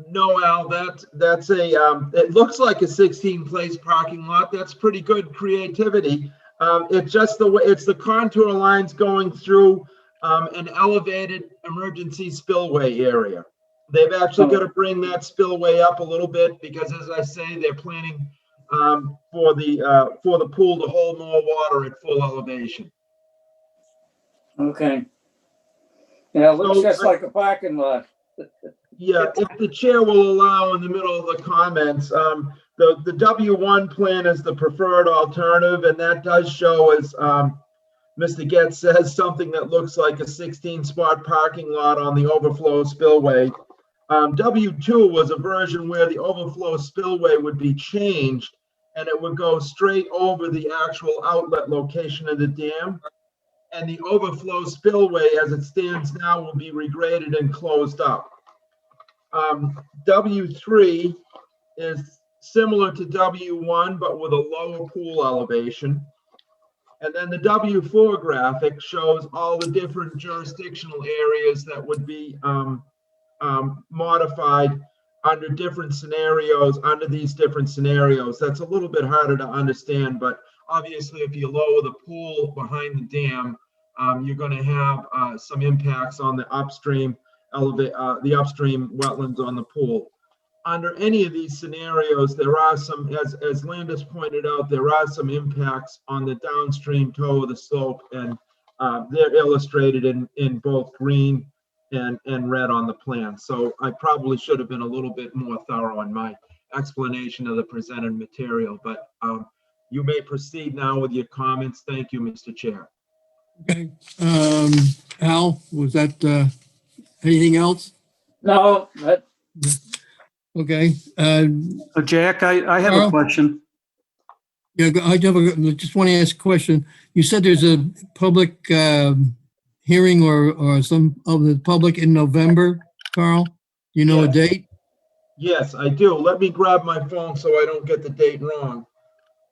no, Al, that's it looks like a 16-place parking lot. That's pretty good creativity. It's just it's the contour lines going through an elevated emergency spillway area. They've actually got to bring that spillway up a little bit because, as I say, they're planning for the pool to hold more water at full elevation. okay. Yeah, it looks So, just like a parking lot. Yeah, if the chair will allow in the middle of the comments, the W1 plan is the preferred alternative, and that does show, as Mr. Getz says, something that looks like a 16-spot parking lot on the overflow spillway. W2 was a version where the overflow spillway would be changed, and it would go straight over the actual outlet location of the dam. And the overflow spillway, as it stands now, will be regraded and closed up. W3 is similar to W1, but with a lower pool elevation. And then the W4 graphic shows all the different jurisdictional areas that would be modified under different scenarios, under these different scenarios. That's a little bit harder to understand, but obviously if you lower the pool behind the dam, you're going to have some impacts on the upstream wetlands on the pool. Under any of these scenarios, there are some, as Landis pointed out, there are some impacts on the downstream toe of the slope, and they're illustrated in both green and red on the plan. So I probably should have been a little bit more thorough in my explanation of the presented material, but you may proceed now with your comments. Thank you, Mr. Chair. okay. Al, was that anything else? No, but Okay. Jack, I have Carl? a question. Yeah, just want to ask a question. You said there's a public hearing or some of the public in November, Carl? You know a Yes. date? Yes, I do. Let me grab my phone so I don't get the date wrong.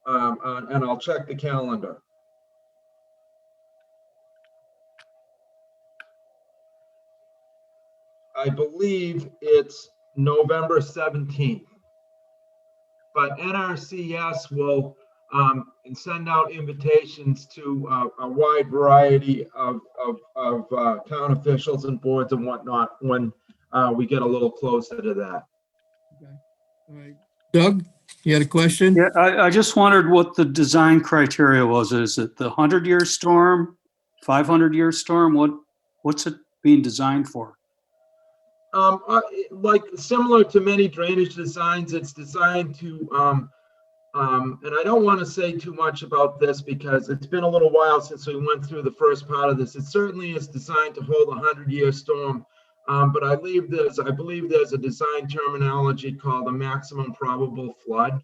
And I'll check the calendar. I believe it's November 17th. But NRCS will send out invitations to a wide variety of town officials and boards and whatnot when we get a little closer to that. Okay. All right. Doug, you had a question? Yeah, I just wondered what the design criteria was. Is it the 100-year storm, 500-year storm? What's it being designed for? Like similar to many drainage designs, it's designed to, and I don't want to say too much about this because it's been a little while since we went through the first part of this. It certainly is designed to hold a 100-year storm, but I believe there's a design terminology called a maximum probable flood.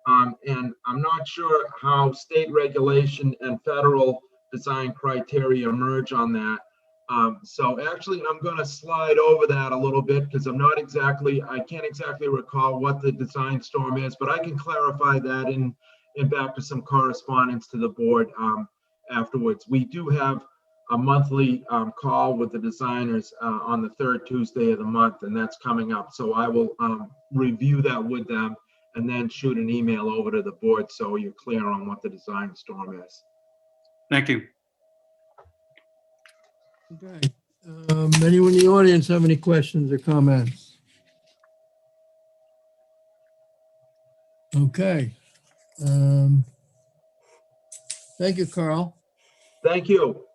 And I'm not sure how state regulation and federal design criteria merge on that. So actually, I'm going to slide over that a little bit because I can't exactly recall what the design storm is, but I can clarify that in back to some correspondence to the board afterwards. We do have a monthly call with the designers on the third Tuesday of the month, and that's coming up. So I will review that with them and then shoot an email over to the board so you're clear on what the design storm is. Thank you. Okay. Anyone in the audience have any questions or comments? Okay. Thank you, Carl. Thank you.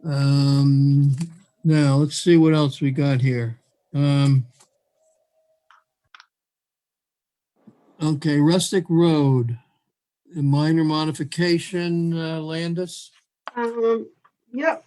Now, let's see what else we got here. Okay, Rustic Road, a minor modification, Landis? Yep.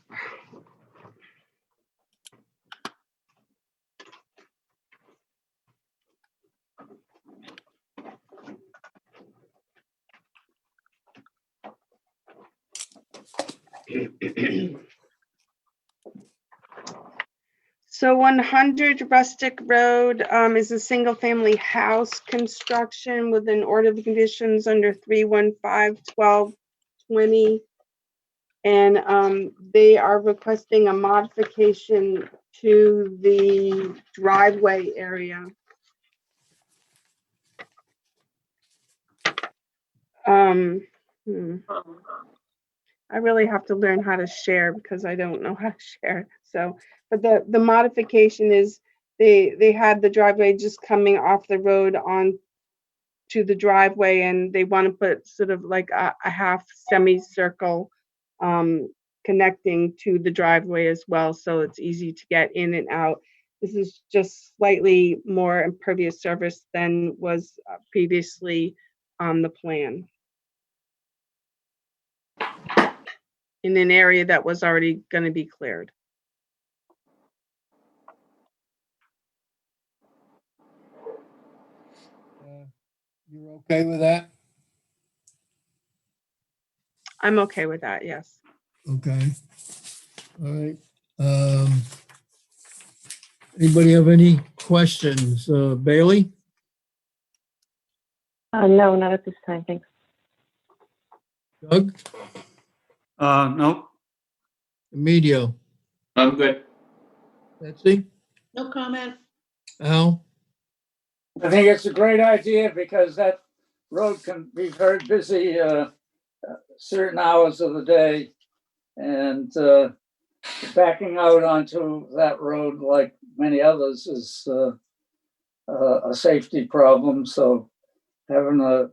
So 100 Rustic Road is a single-family house construction with an order of conditions under 315-1220. And they are requesting a modification to the driveway area. I really have to learn how to share because I don't know how to share. So, but the modification is they had the driveway just coming off the road on to the driveway, and they want to put sort of like a half semicircle connecting to the driveway as well, so it's easy to get in and out. This is just slightly more impervious surface than was previously on the plan, in an area that was already going to be cleared. You're okay with that? I'm okay with that, yes. Okay. All right. Anybody have any questions? Bailey? No, not at this time, thanks. Doug? Nope. Emilio? I'm good. Betsy? No comment. Al? I think it's a great idea because that road can be very busy certain hours of the day. And backing out onto that road, like many others, is a safety problem. So having a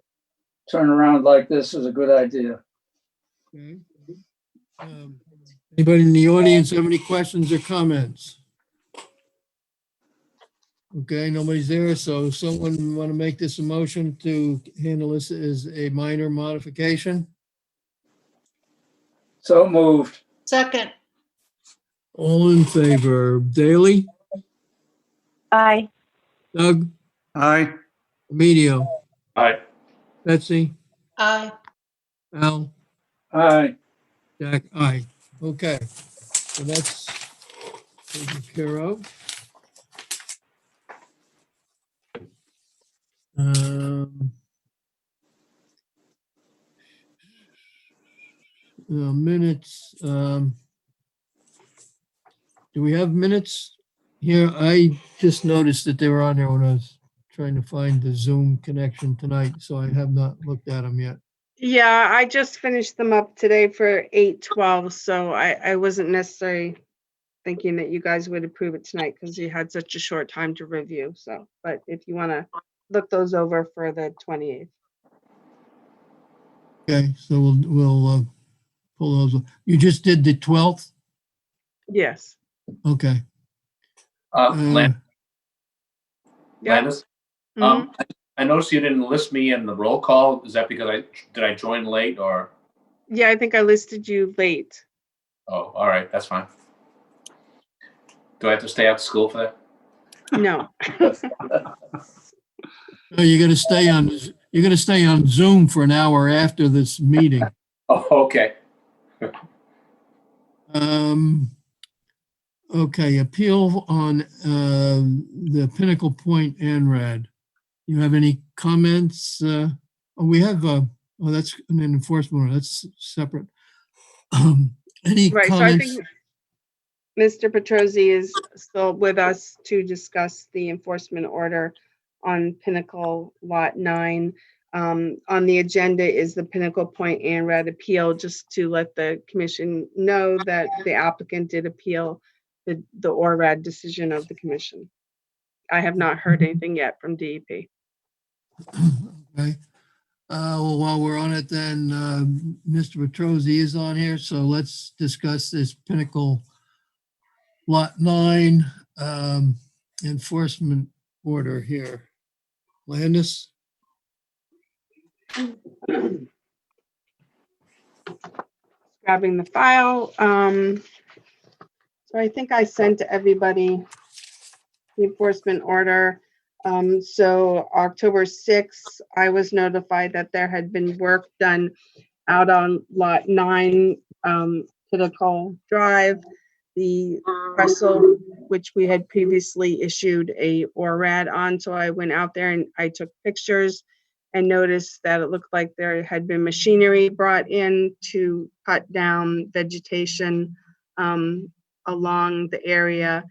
turnaround like this is a good idea. Okay. Anybody in the audience have any questions or comments? Okay, nobody's there, so someone want to make this a motion to handle this as a minor modification? So moved. Second. All in favor, Daley, Aye. Doug, Aye. Emilio, Aye. Betsy, Aye. Al, Aye. Jack, aye. Okay, so that's taken care of. Minutes. Do we have minutes here? I just noticed that they were on there when I was trying to find the Zoom connection tonight, so I have not looked at them yet. Yeah, I just finished them up today for 8/12, so I wasn't necessarily thinking that you guys would approve it tonight because you had such a short time to review. So, but if you want to look those over for the 28th. Okay, so we'll pull those. You just did the 12th? Yes. Okay. Landis, Mhm. I noticed you didn't list me in the roll call. Is that because I join late or? Yeah, I think I listed you late. Oh, all right, that's fine. Do I have to stay after school for that? No. No, you're gonna stay on Zoom for an hour after this meeting. Oh, okay. Okay, appeal on the Pinnacle Point ANRAD. You have any comments? We have, that's an enforcement order, that's separate. Any Right, so I comments? think Mr. Petrosi is still with us to discuss the enforcement order on Pinnacle Lot 9. On the agenda is the Pinnacle Point ANRAD appeal, just to let the commission know that the applicant did appeal the ORAD decision of the commission. I have not heard anything yet from DEP. Okay. Well, while we're on it then, Mr. Petrosi is on here, so let's discuss this Pinnacle Lot 9 enforcement order here. Landis? Grabbing the file. So I think I sent to everybody the enforcement order. So October 6th, I was notified that there had been work done out on Lot 9 Tittacle Drive, the parcel which we had previously issued a ORAD on. So I went out there and I took pictures and noticed that it looked like there had been machinery brought in to cut down vegetation along the area,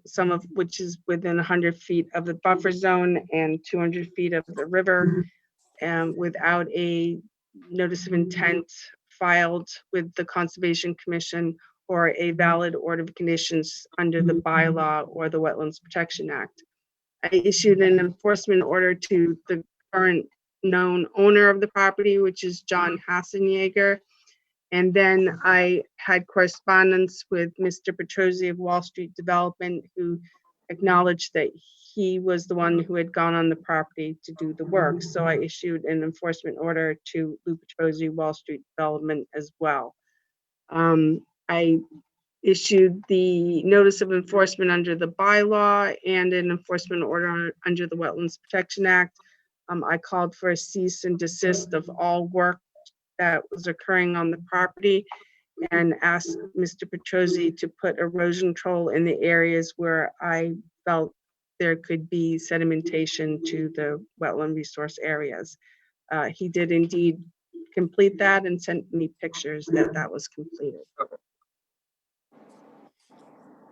some of which is within 100 feet of the buffer zone and 200 feet of the river, without a notice of intent filed with the Conservation Commission or a valid order of conditions under the bylaw or the Wetlands Protection Act. I issued an enforcement order to the current known owner of the property, which is John Hassenjaeger. And then I had correspondence with Mr. Petrozzi of Wall Street Development, who acknowledged that he was the one who had gone on the property to do the work. So I issued an enforcement order to Lou Petrozzi, Wall Street Development as well. I issued the notice of enforcement under the bylaw and an enforcement order under the Wetlands Protection Act. I called for a cease and desist of all work that was occurring on the property and asked Mr. Petrozzi to put erosion control in the areas where I felt there could be sedimentation to the wetland resource areas. He did indeed complete that and sent me pictures that that was completed.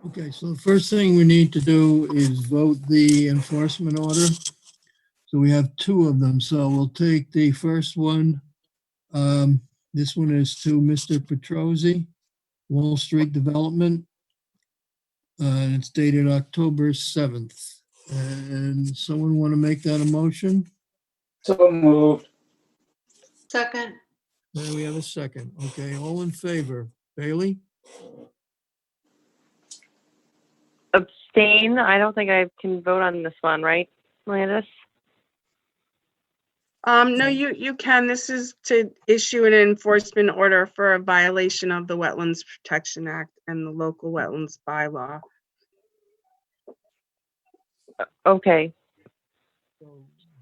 Okay, so the first thing we need to do is vote the enforcement order. So we have two of them. So we'll take the first one. This one is to Mr. Petrozzi, Wall Street Development. And it's dated October 7th. And someone want to make that a motion? So moved. Second. There we have a second. Okay, all in favor. Bailey? Abstain. I don't think I can vote on this one, right, Landis? No, you can. This is to issue an enforcement order for a violation of the Wetlands Protection Act and the local wetlands bylaw. Okay,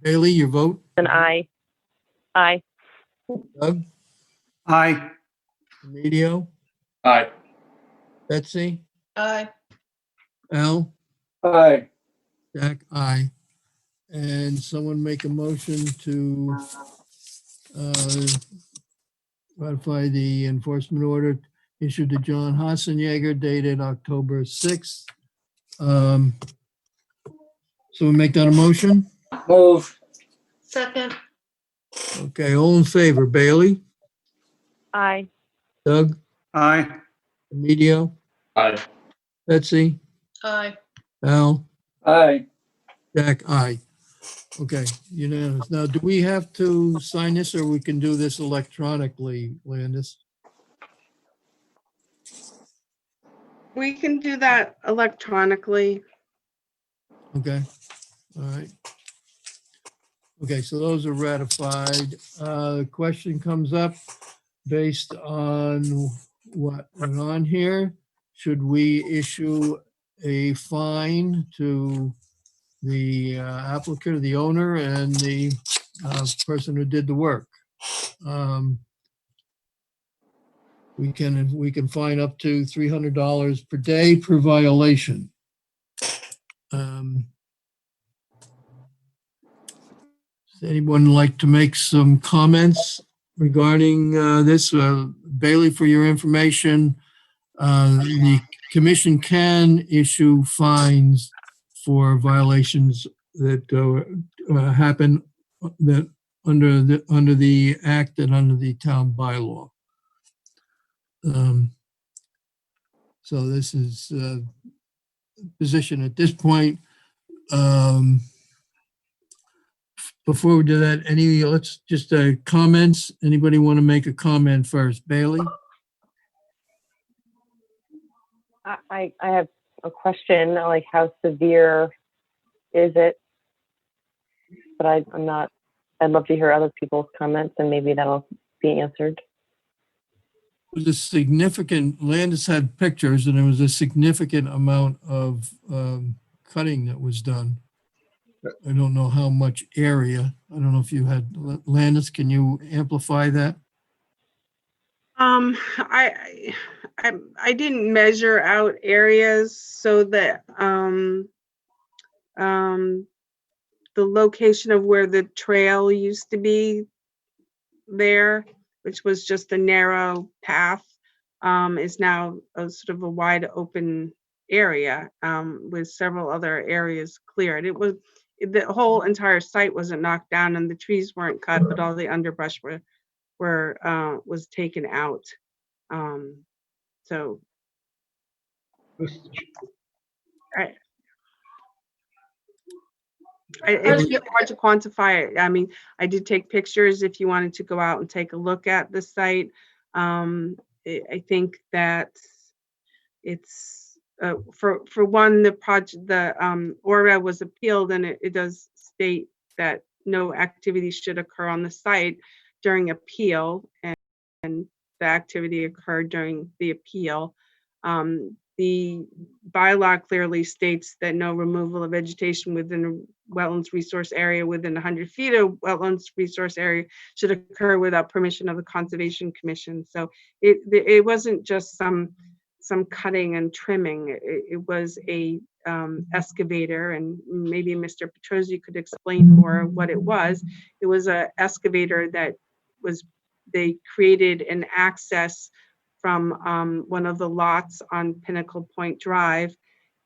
Bailey, your vote? then aye. Aye. Doug? Aye. Emilio? Aye. Betsy? Aye. Al? Aye. Jack? Aye. And someone make a motion to ratify the enforcement order issued to John Hassenjaeger dated October 6th. So we make that a motion? Move. Second. Okay, all in favor. Bailey? Aye. Doug? Aye. Emilio? Aye. Betsy? Aye. Al? Aye. Jack? Aye. Okay, unanimous. Now, do we have to sign this or we can do this electronically, Landis? We can do that electronically. Okay, all right. Okay, so those are ratified. The question comes up based on what went on here. Should we issue a fine to the applicant, the owner, and the person who did the work? We can fine up to $300 per day per violation. Does anyone like to make some comments regarding this? Bailey, for your information, the commission can issue fines for violations that happen that under the act and under the town bylaw. So this is position at this point. Before we do that, let's just comments. Anybody want to make a comment first? Bailey? I have a question, like how severe is it? But I'm not, I'd love to hear other people's comments and maybe that'll be answered. It was a significant, Landis had pictures and there was a significant amount of cutting that was done. I don't know how much area. I don't know if you had, Landis, can you amplify that? I didn't measure out areas so that the location of where the trail used to be there, which was just a narrow path, is now a sort of a wide open area with several other areas cleared. It was the whole entire site wasn't knocked down and the trees weren't cut, but all the underbrush was taken out. So it's really hard to quantify it. I mean, I did take pictures if you wanted to go out and take a look at the site. I think that it's for one, the ORA was appealed, and it does state that no activity should occur on the site during appeal, and the activity occurred during the appeal. The bylaw clearly states that no removal of vegetation within a wetlands resource area within 100 feet of wetlands resource area should occur without permission of the Conservation Commission. So it wasn't just some cutting and trimming. It was a excavator, and maybe Mr. Petrozzi could explain more what it was. It was a excavator that they created an access from one of the lots on Pinnacle Point Drive,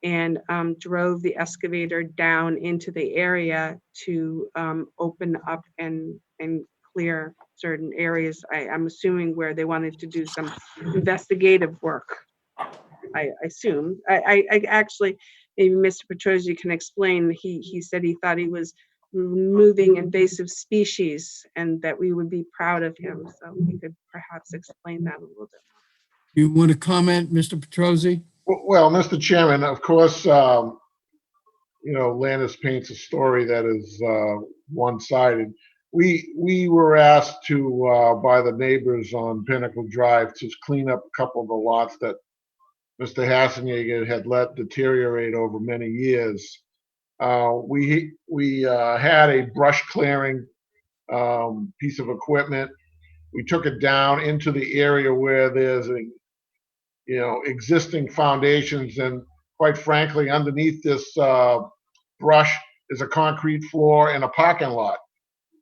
and drove the excavator down into the area to open up and clear certain areas. I'm assuming where they wanted to do some investigative work. I assume. I actually, maybe Mr. Petrozzi can explain. He said he thought he was removing invasive species and that we would be proud of him. So he could perhaps explain that a little bit. You want to comment, Mr. Petrozzi? Well, Mr. Chairman, of course, Landis paints a story that is one-sided. We were asked to by the neighbors on Pinnacle Drive to clean up a couple of the lots that Mr. Hassenjager had let deteriorate over many years. We had a brush clearing piece of equipment. We took it down into the area where there's existing foundations, and quite frankly, underneath this brush is a concrete floor and a parking lot.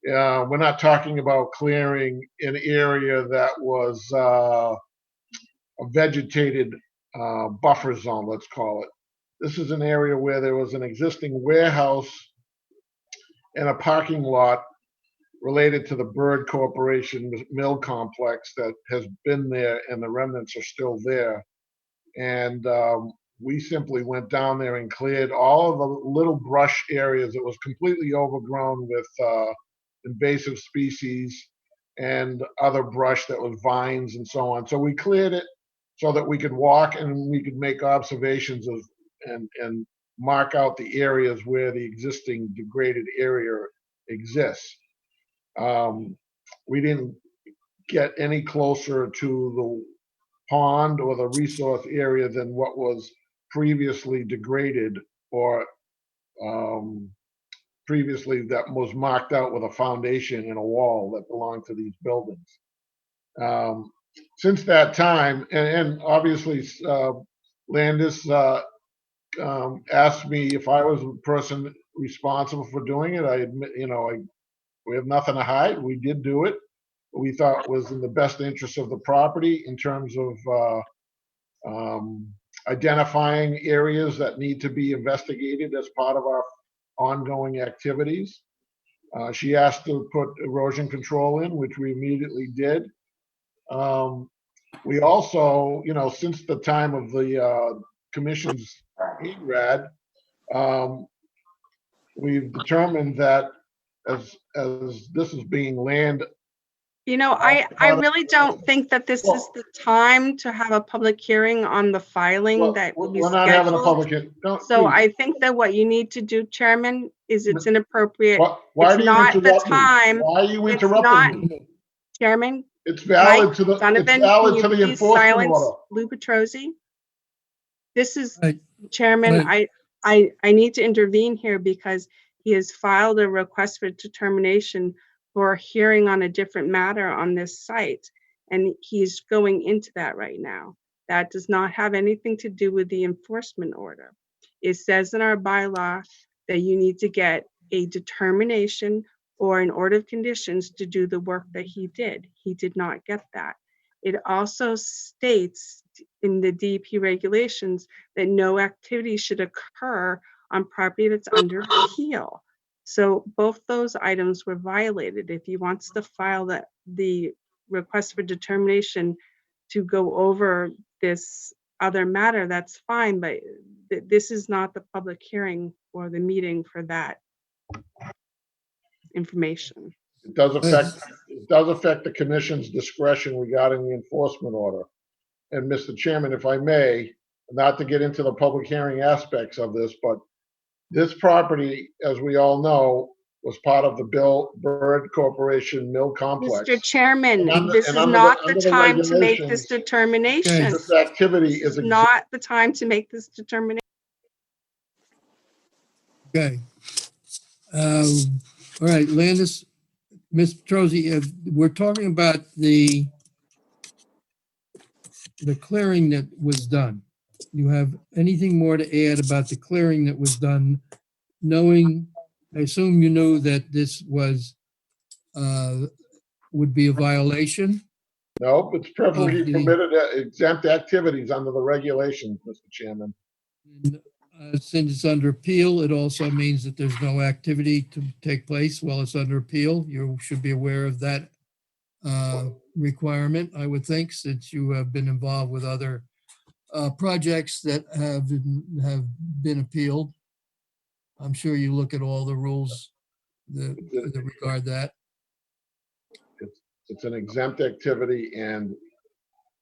We're not talking about clearing an area that was a vegetated buffer zone, let's call it. This is an area where there was an existing warehouse and a parking lot related to the Bird Corporation mill complex that has been there, and the remnants are still there. And we simply went down there and cleared all of the little brush areas that was completely overgrown with invasive species and other brush that was vines and so on. So we cleared it so that we could walk and we could make observations of and mark out the areas where the existing degraded area exists. We didn't get any closer to the pond or the resource area than what was previously degraded or previously that was marked out with a foundation and a wall that belonged to these buildings. Since that time, and obviously Landis asked me if I was the person responsible for doing it. I admit, we have nothing to hide. We did do it. We thought was in the best interest of the property in terms of identifying areas that need to be investigated as part of our ongoing activities. She asked to put erosion control in, which we immediately did. We also, since the time of the commission's ERAD, we've determined that as this is being land. I really don't think that this is the time to have a public hearing on the filing that will be scheduled. We're not having a public hearing. So I think that what you need to do, Chairman, is it's inappropriate. Why It's do you not the interrupt me? time. Why are you It's interrupting me? Chairman, It's valid to the Donovan, it's valid can to you the please enforcement silence order. Lou Petrozzi? This is, Right. Chairman, Right. I need to intervene here because he has filed a request for determination for a hearing on a different matter on this site. and he's going into that right now. That does not have anything to do with the enforcement order. It says in our bylaw that you need to get a determination or an order of conditions to do the work that he did. He did not get that. It also states in the DEP regulations that no activity should occur on property that's under appeal. So both those items were violated. If he wants to file the request for determination to go over this other matter, that's fine, but this is not the public hearing or the meeting for that information. It does affect the commission's discretion regarding the enforcement order. And Mr. Chairman, if I may, not to get into the public hearing aspects of this, but this property, as we all know, was part of the Bill Bird Corporation Mill Complex. Mr. Chairman, And this is not the time to make this determination. This activity is not the time to make this determination. Okay. All right, Landis, Ms. Petrosi, we're talking about the clearing that was done. You have anything more to add about the clearing that was done, knowing, I assume you knew that this was, would be a violation? Nope, it's perfectly permitted exempt activities under the regulations, Mr. Chairman. Since it's under appeal, it also means that there's no activity to take place while it's under appeal. You should be aware of that requirement, I would think, since you have been involved with other projects that have been appealed. I'm sure you look at all the rules that regard that. It's an exempt activity and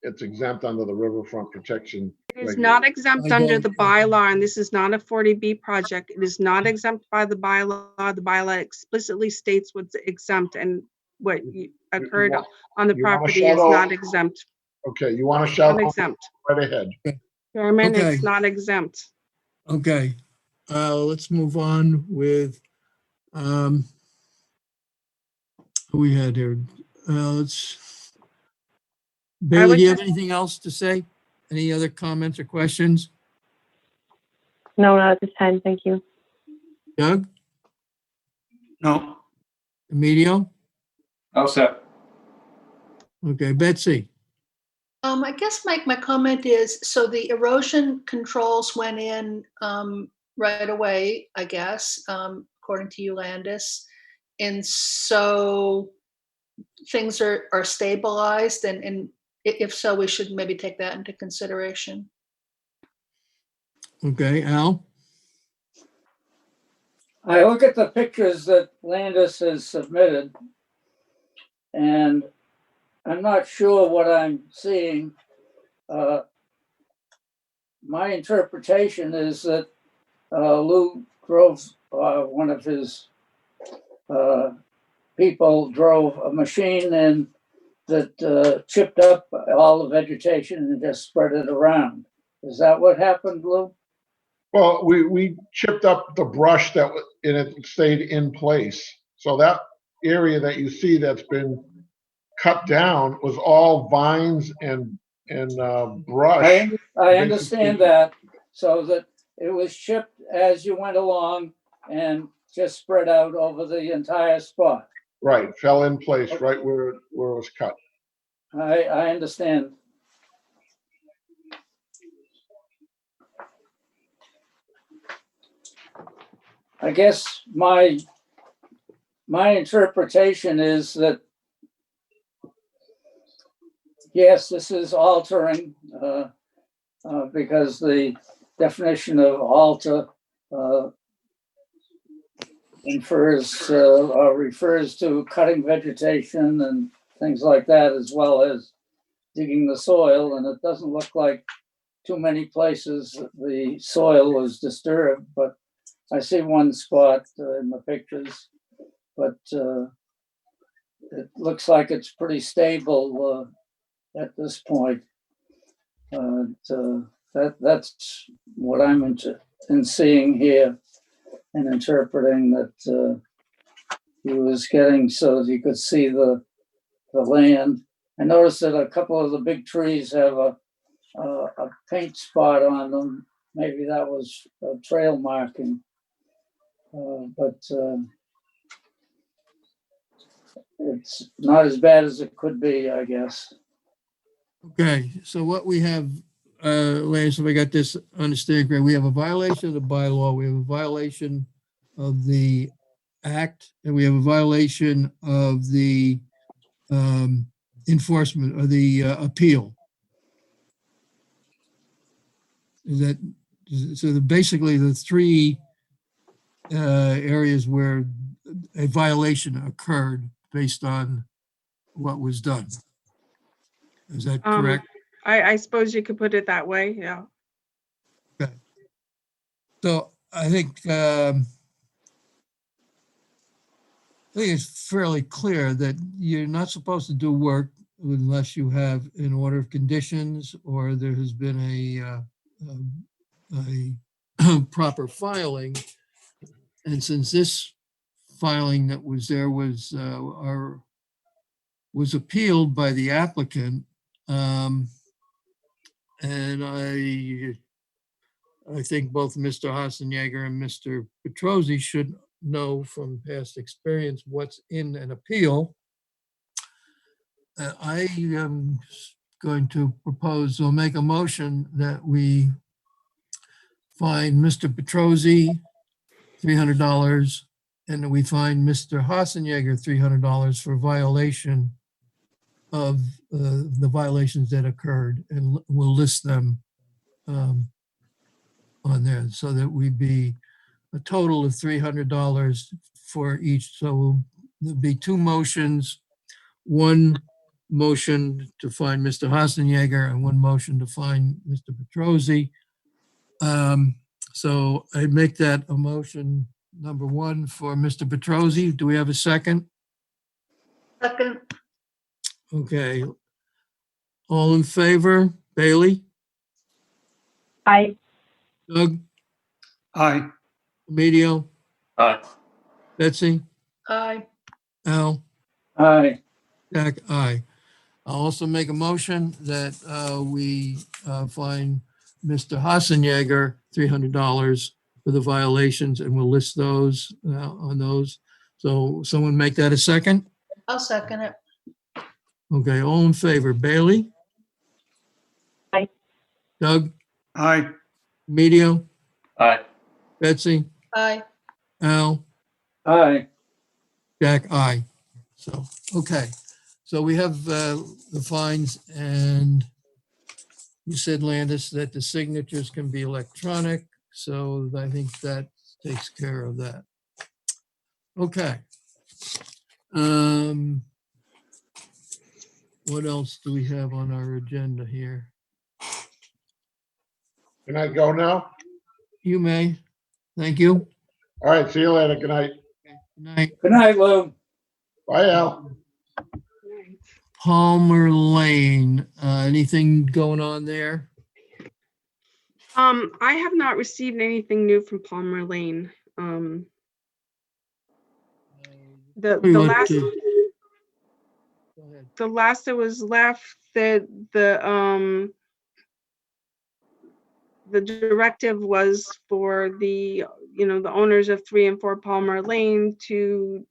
it's exempt under the Riverfront Protection. It is not exempt under the bylaw, and this is not a 40B project. It is not exempt by the bylaw. The bylaw explicitly states what's exempt, and what occurred on the property is not exempt. Okay, you want to shout? Not exempt. Right ahead. Chairman, Okay. it's not exempt. Okay, let's move on with who we had here. Bailey, do you have anything else to say? Any other comments or questions? No, not at this time. Thank you. Doug? No. Emilio? All set. Okay, Betsy? I guess my comment is, so the erosion controls went in right away, I guess, according to you, Landis. And so things are stabilized, and if so, we should maybe take that into consideration. Okay, Al? I look at the pictures that Landis has submitted, and I'm not sure what I'm seeing. My interpretation is that Lou drove, one of his people drove a machine in that chipped up all the vegetation and just spread it around. Is that what happened, Lou? Well, we chipped up the brush and it stayed in place. So that area that you see that's been cut down was all vines and brush. I understand that, so that it was chipped as you went along and just spread out over the entire spot. Right, fell in place right where it was cut. I understand. I guess my interpretation is that, yes, this is altering because the definition of alter infers or refers to cutting vegetation and things like that, as well as digging the soil. And it doesn't look like too many places the soil was disturbed, but I see one spot in the pictures, but it looks like it's pretty stable at this point. That's what I'm in seeing here and interpreting, that he was getting so that you could see the land I noticed that a couple of the big trees have a paint spot on them. Maybe that was a trail marking. But it's not as bad as it could be, I guess. Okay, so what we have, Lance, if I got this understood correct, we have a violation of the bylaw, we have a violation of the act, and we have a violation of the enforcement of the appeal. Is that, so basically the three areas where a violation occurred based on what was done. Is that correct? I suppose you could put it that way, yeah. Okay. So I think it's fairly clear that you're not supposed to do work unless you have an order of conditions or there has been a proper filing. And since this filing that was there was appealed by the applicant, and I think both Mr. Hassenjäger and Mr. Petrosi should know from past experience what's in an appeal. I am going to propose or make a motion that we fine Mr. Petrosi $300 and that we fine Mr. Hassenjäger $300 for violation of the violations that occurred, and we'll list them on there so that we'd be a total of $300 for each. So there'll be two motions, one motion to fine Mr. Hassenjäger and one motion to fine Mr. Petrosi. So I make that a motion number one for Mr. Petrosi. Do we have a second? Second. Okay. All in favor? Bailey? Aye. Doug? Aye. Emilio? Aye. Betsy? Aye. Al? Aye. Jack? Aye. I'll also make a motion that we fine Mr. Hassenjäger $300 for the violations, and we'll list those on those. So someone make that a second? I'll second it. Okay, all in favor? Bailey? Aye. Doug? Aye. Emilio? Aye. Betsy? Aye. Al? Aye. Jack? Aye. So, okay. So we have the fines, and you said, Landis, that the signatures can be electronic. So I think that takes care of that. Okay. What else do we have on our agenda here? Can I go now? You may. Thank you. All right, see you later. Good night. Good night. Good night, Lou. Bye, Al. Palmer Lane, anything going on there? I have not received anything new from Palmer Lane. The last Go ahead. the last that was left, the directive was for the owners of 3 and 4 Palmer Lane to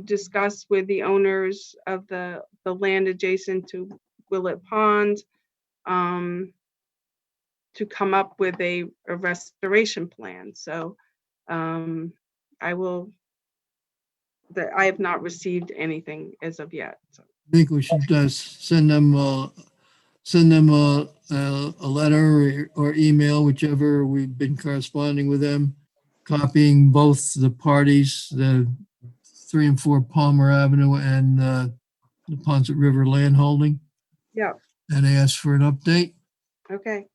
discuss with the owners of the land adjacent to Willett Pond to come up with a restoration plan. So I have not received anything as of yet. So. I think we should send them a letter or email, whichever. We've been corresponding with them, copying both the parties, the 3 and 4 Palmer Avenue and the Ponset River land holding. Yeah. And they asked for an update. Okay.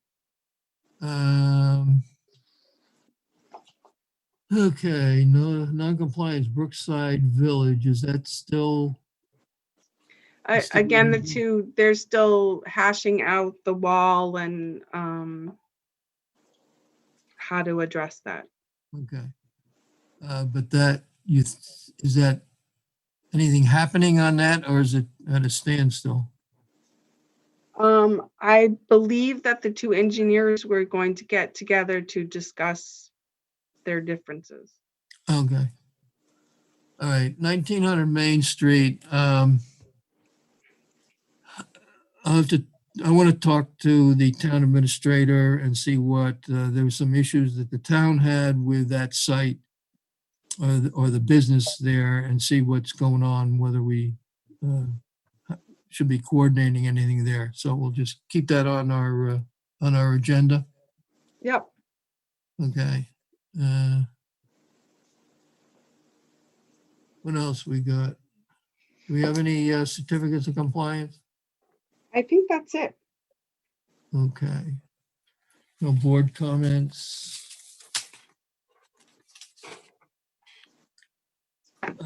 Okay, no, non-compliance, Brookside Village, is that still? Again, they're still hashing out the wall and how to address that. Okay. But is that anything happening on that, or is it at a standstill? I believe that the two engineers were going to get together to discuss their differences. Okay. All right, 1900 Main Street. I want to talk to the town administrator and see what, there were some issues that the town had with that site or the business there and see what's going on, whether we should be coordinating anything there. So we'll just keep that on our agenda. Yep. Okay. What else we got? Do we have any certificates of compliance? I think that's it. Okay. No board comments.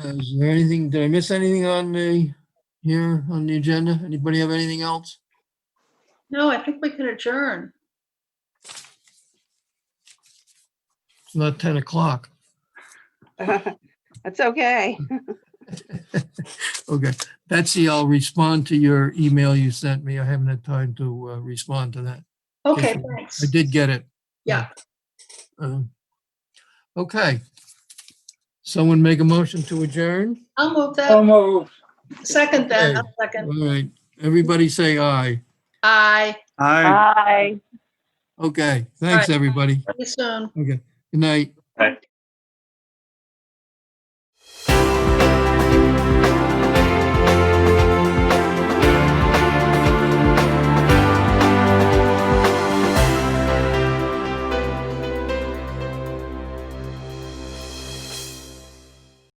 Is there anything, did I miss anything on the agenda? Anybody have anything else? No, I think we can adjourn. It's not 10 o'clock. That's okay. Okay. Betsy, I'll respond to your email you sent me. I haven't had time to respond to that. Okay, thanks. I did get it. Yeah. Okay. Someone make a motion to adjourn? I'll move So that. moved. Second then, Okay. I'll second. All right. Everybody say aye. Aye. Aye. Bye. Okay. Thanks, Aye. everybody. See you soon. Okay. Good night. Right.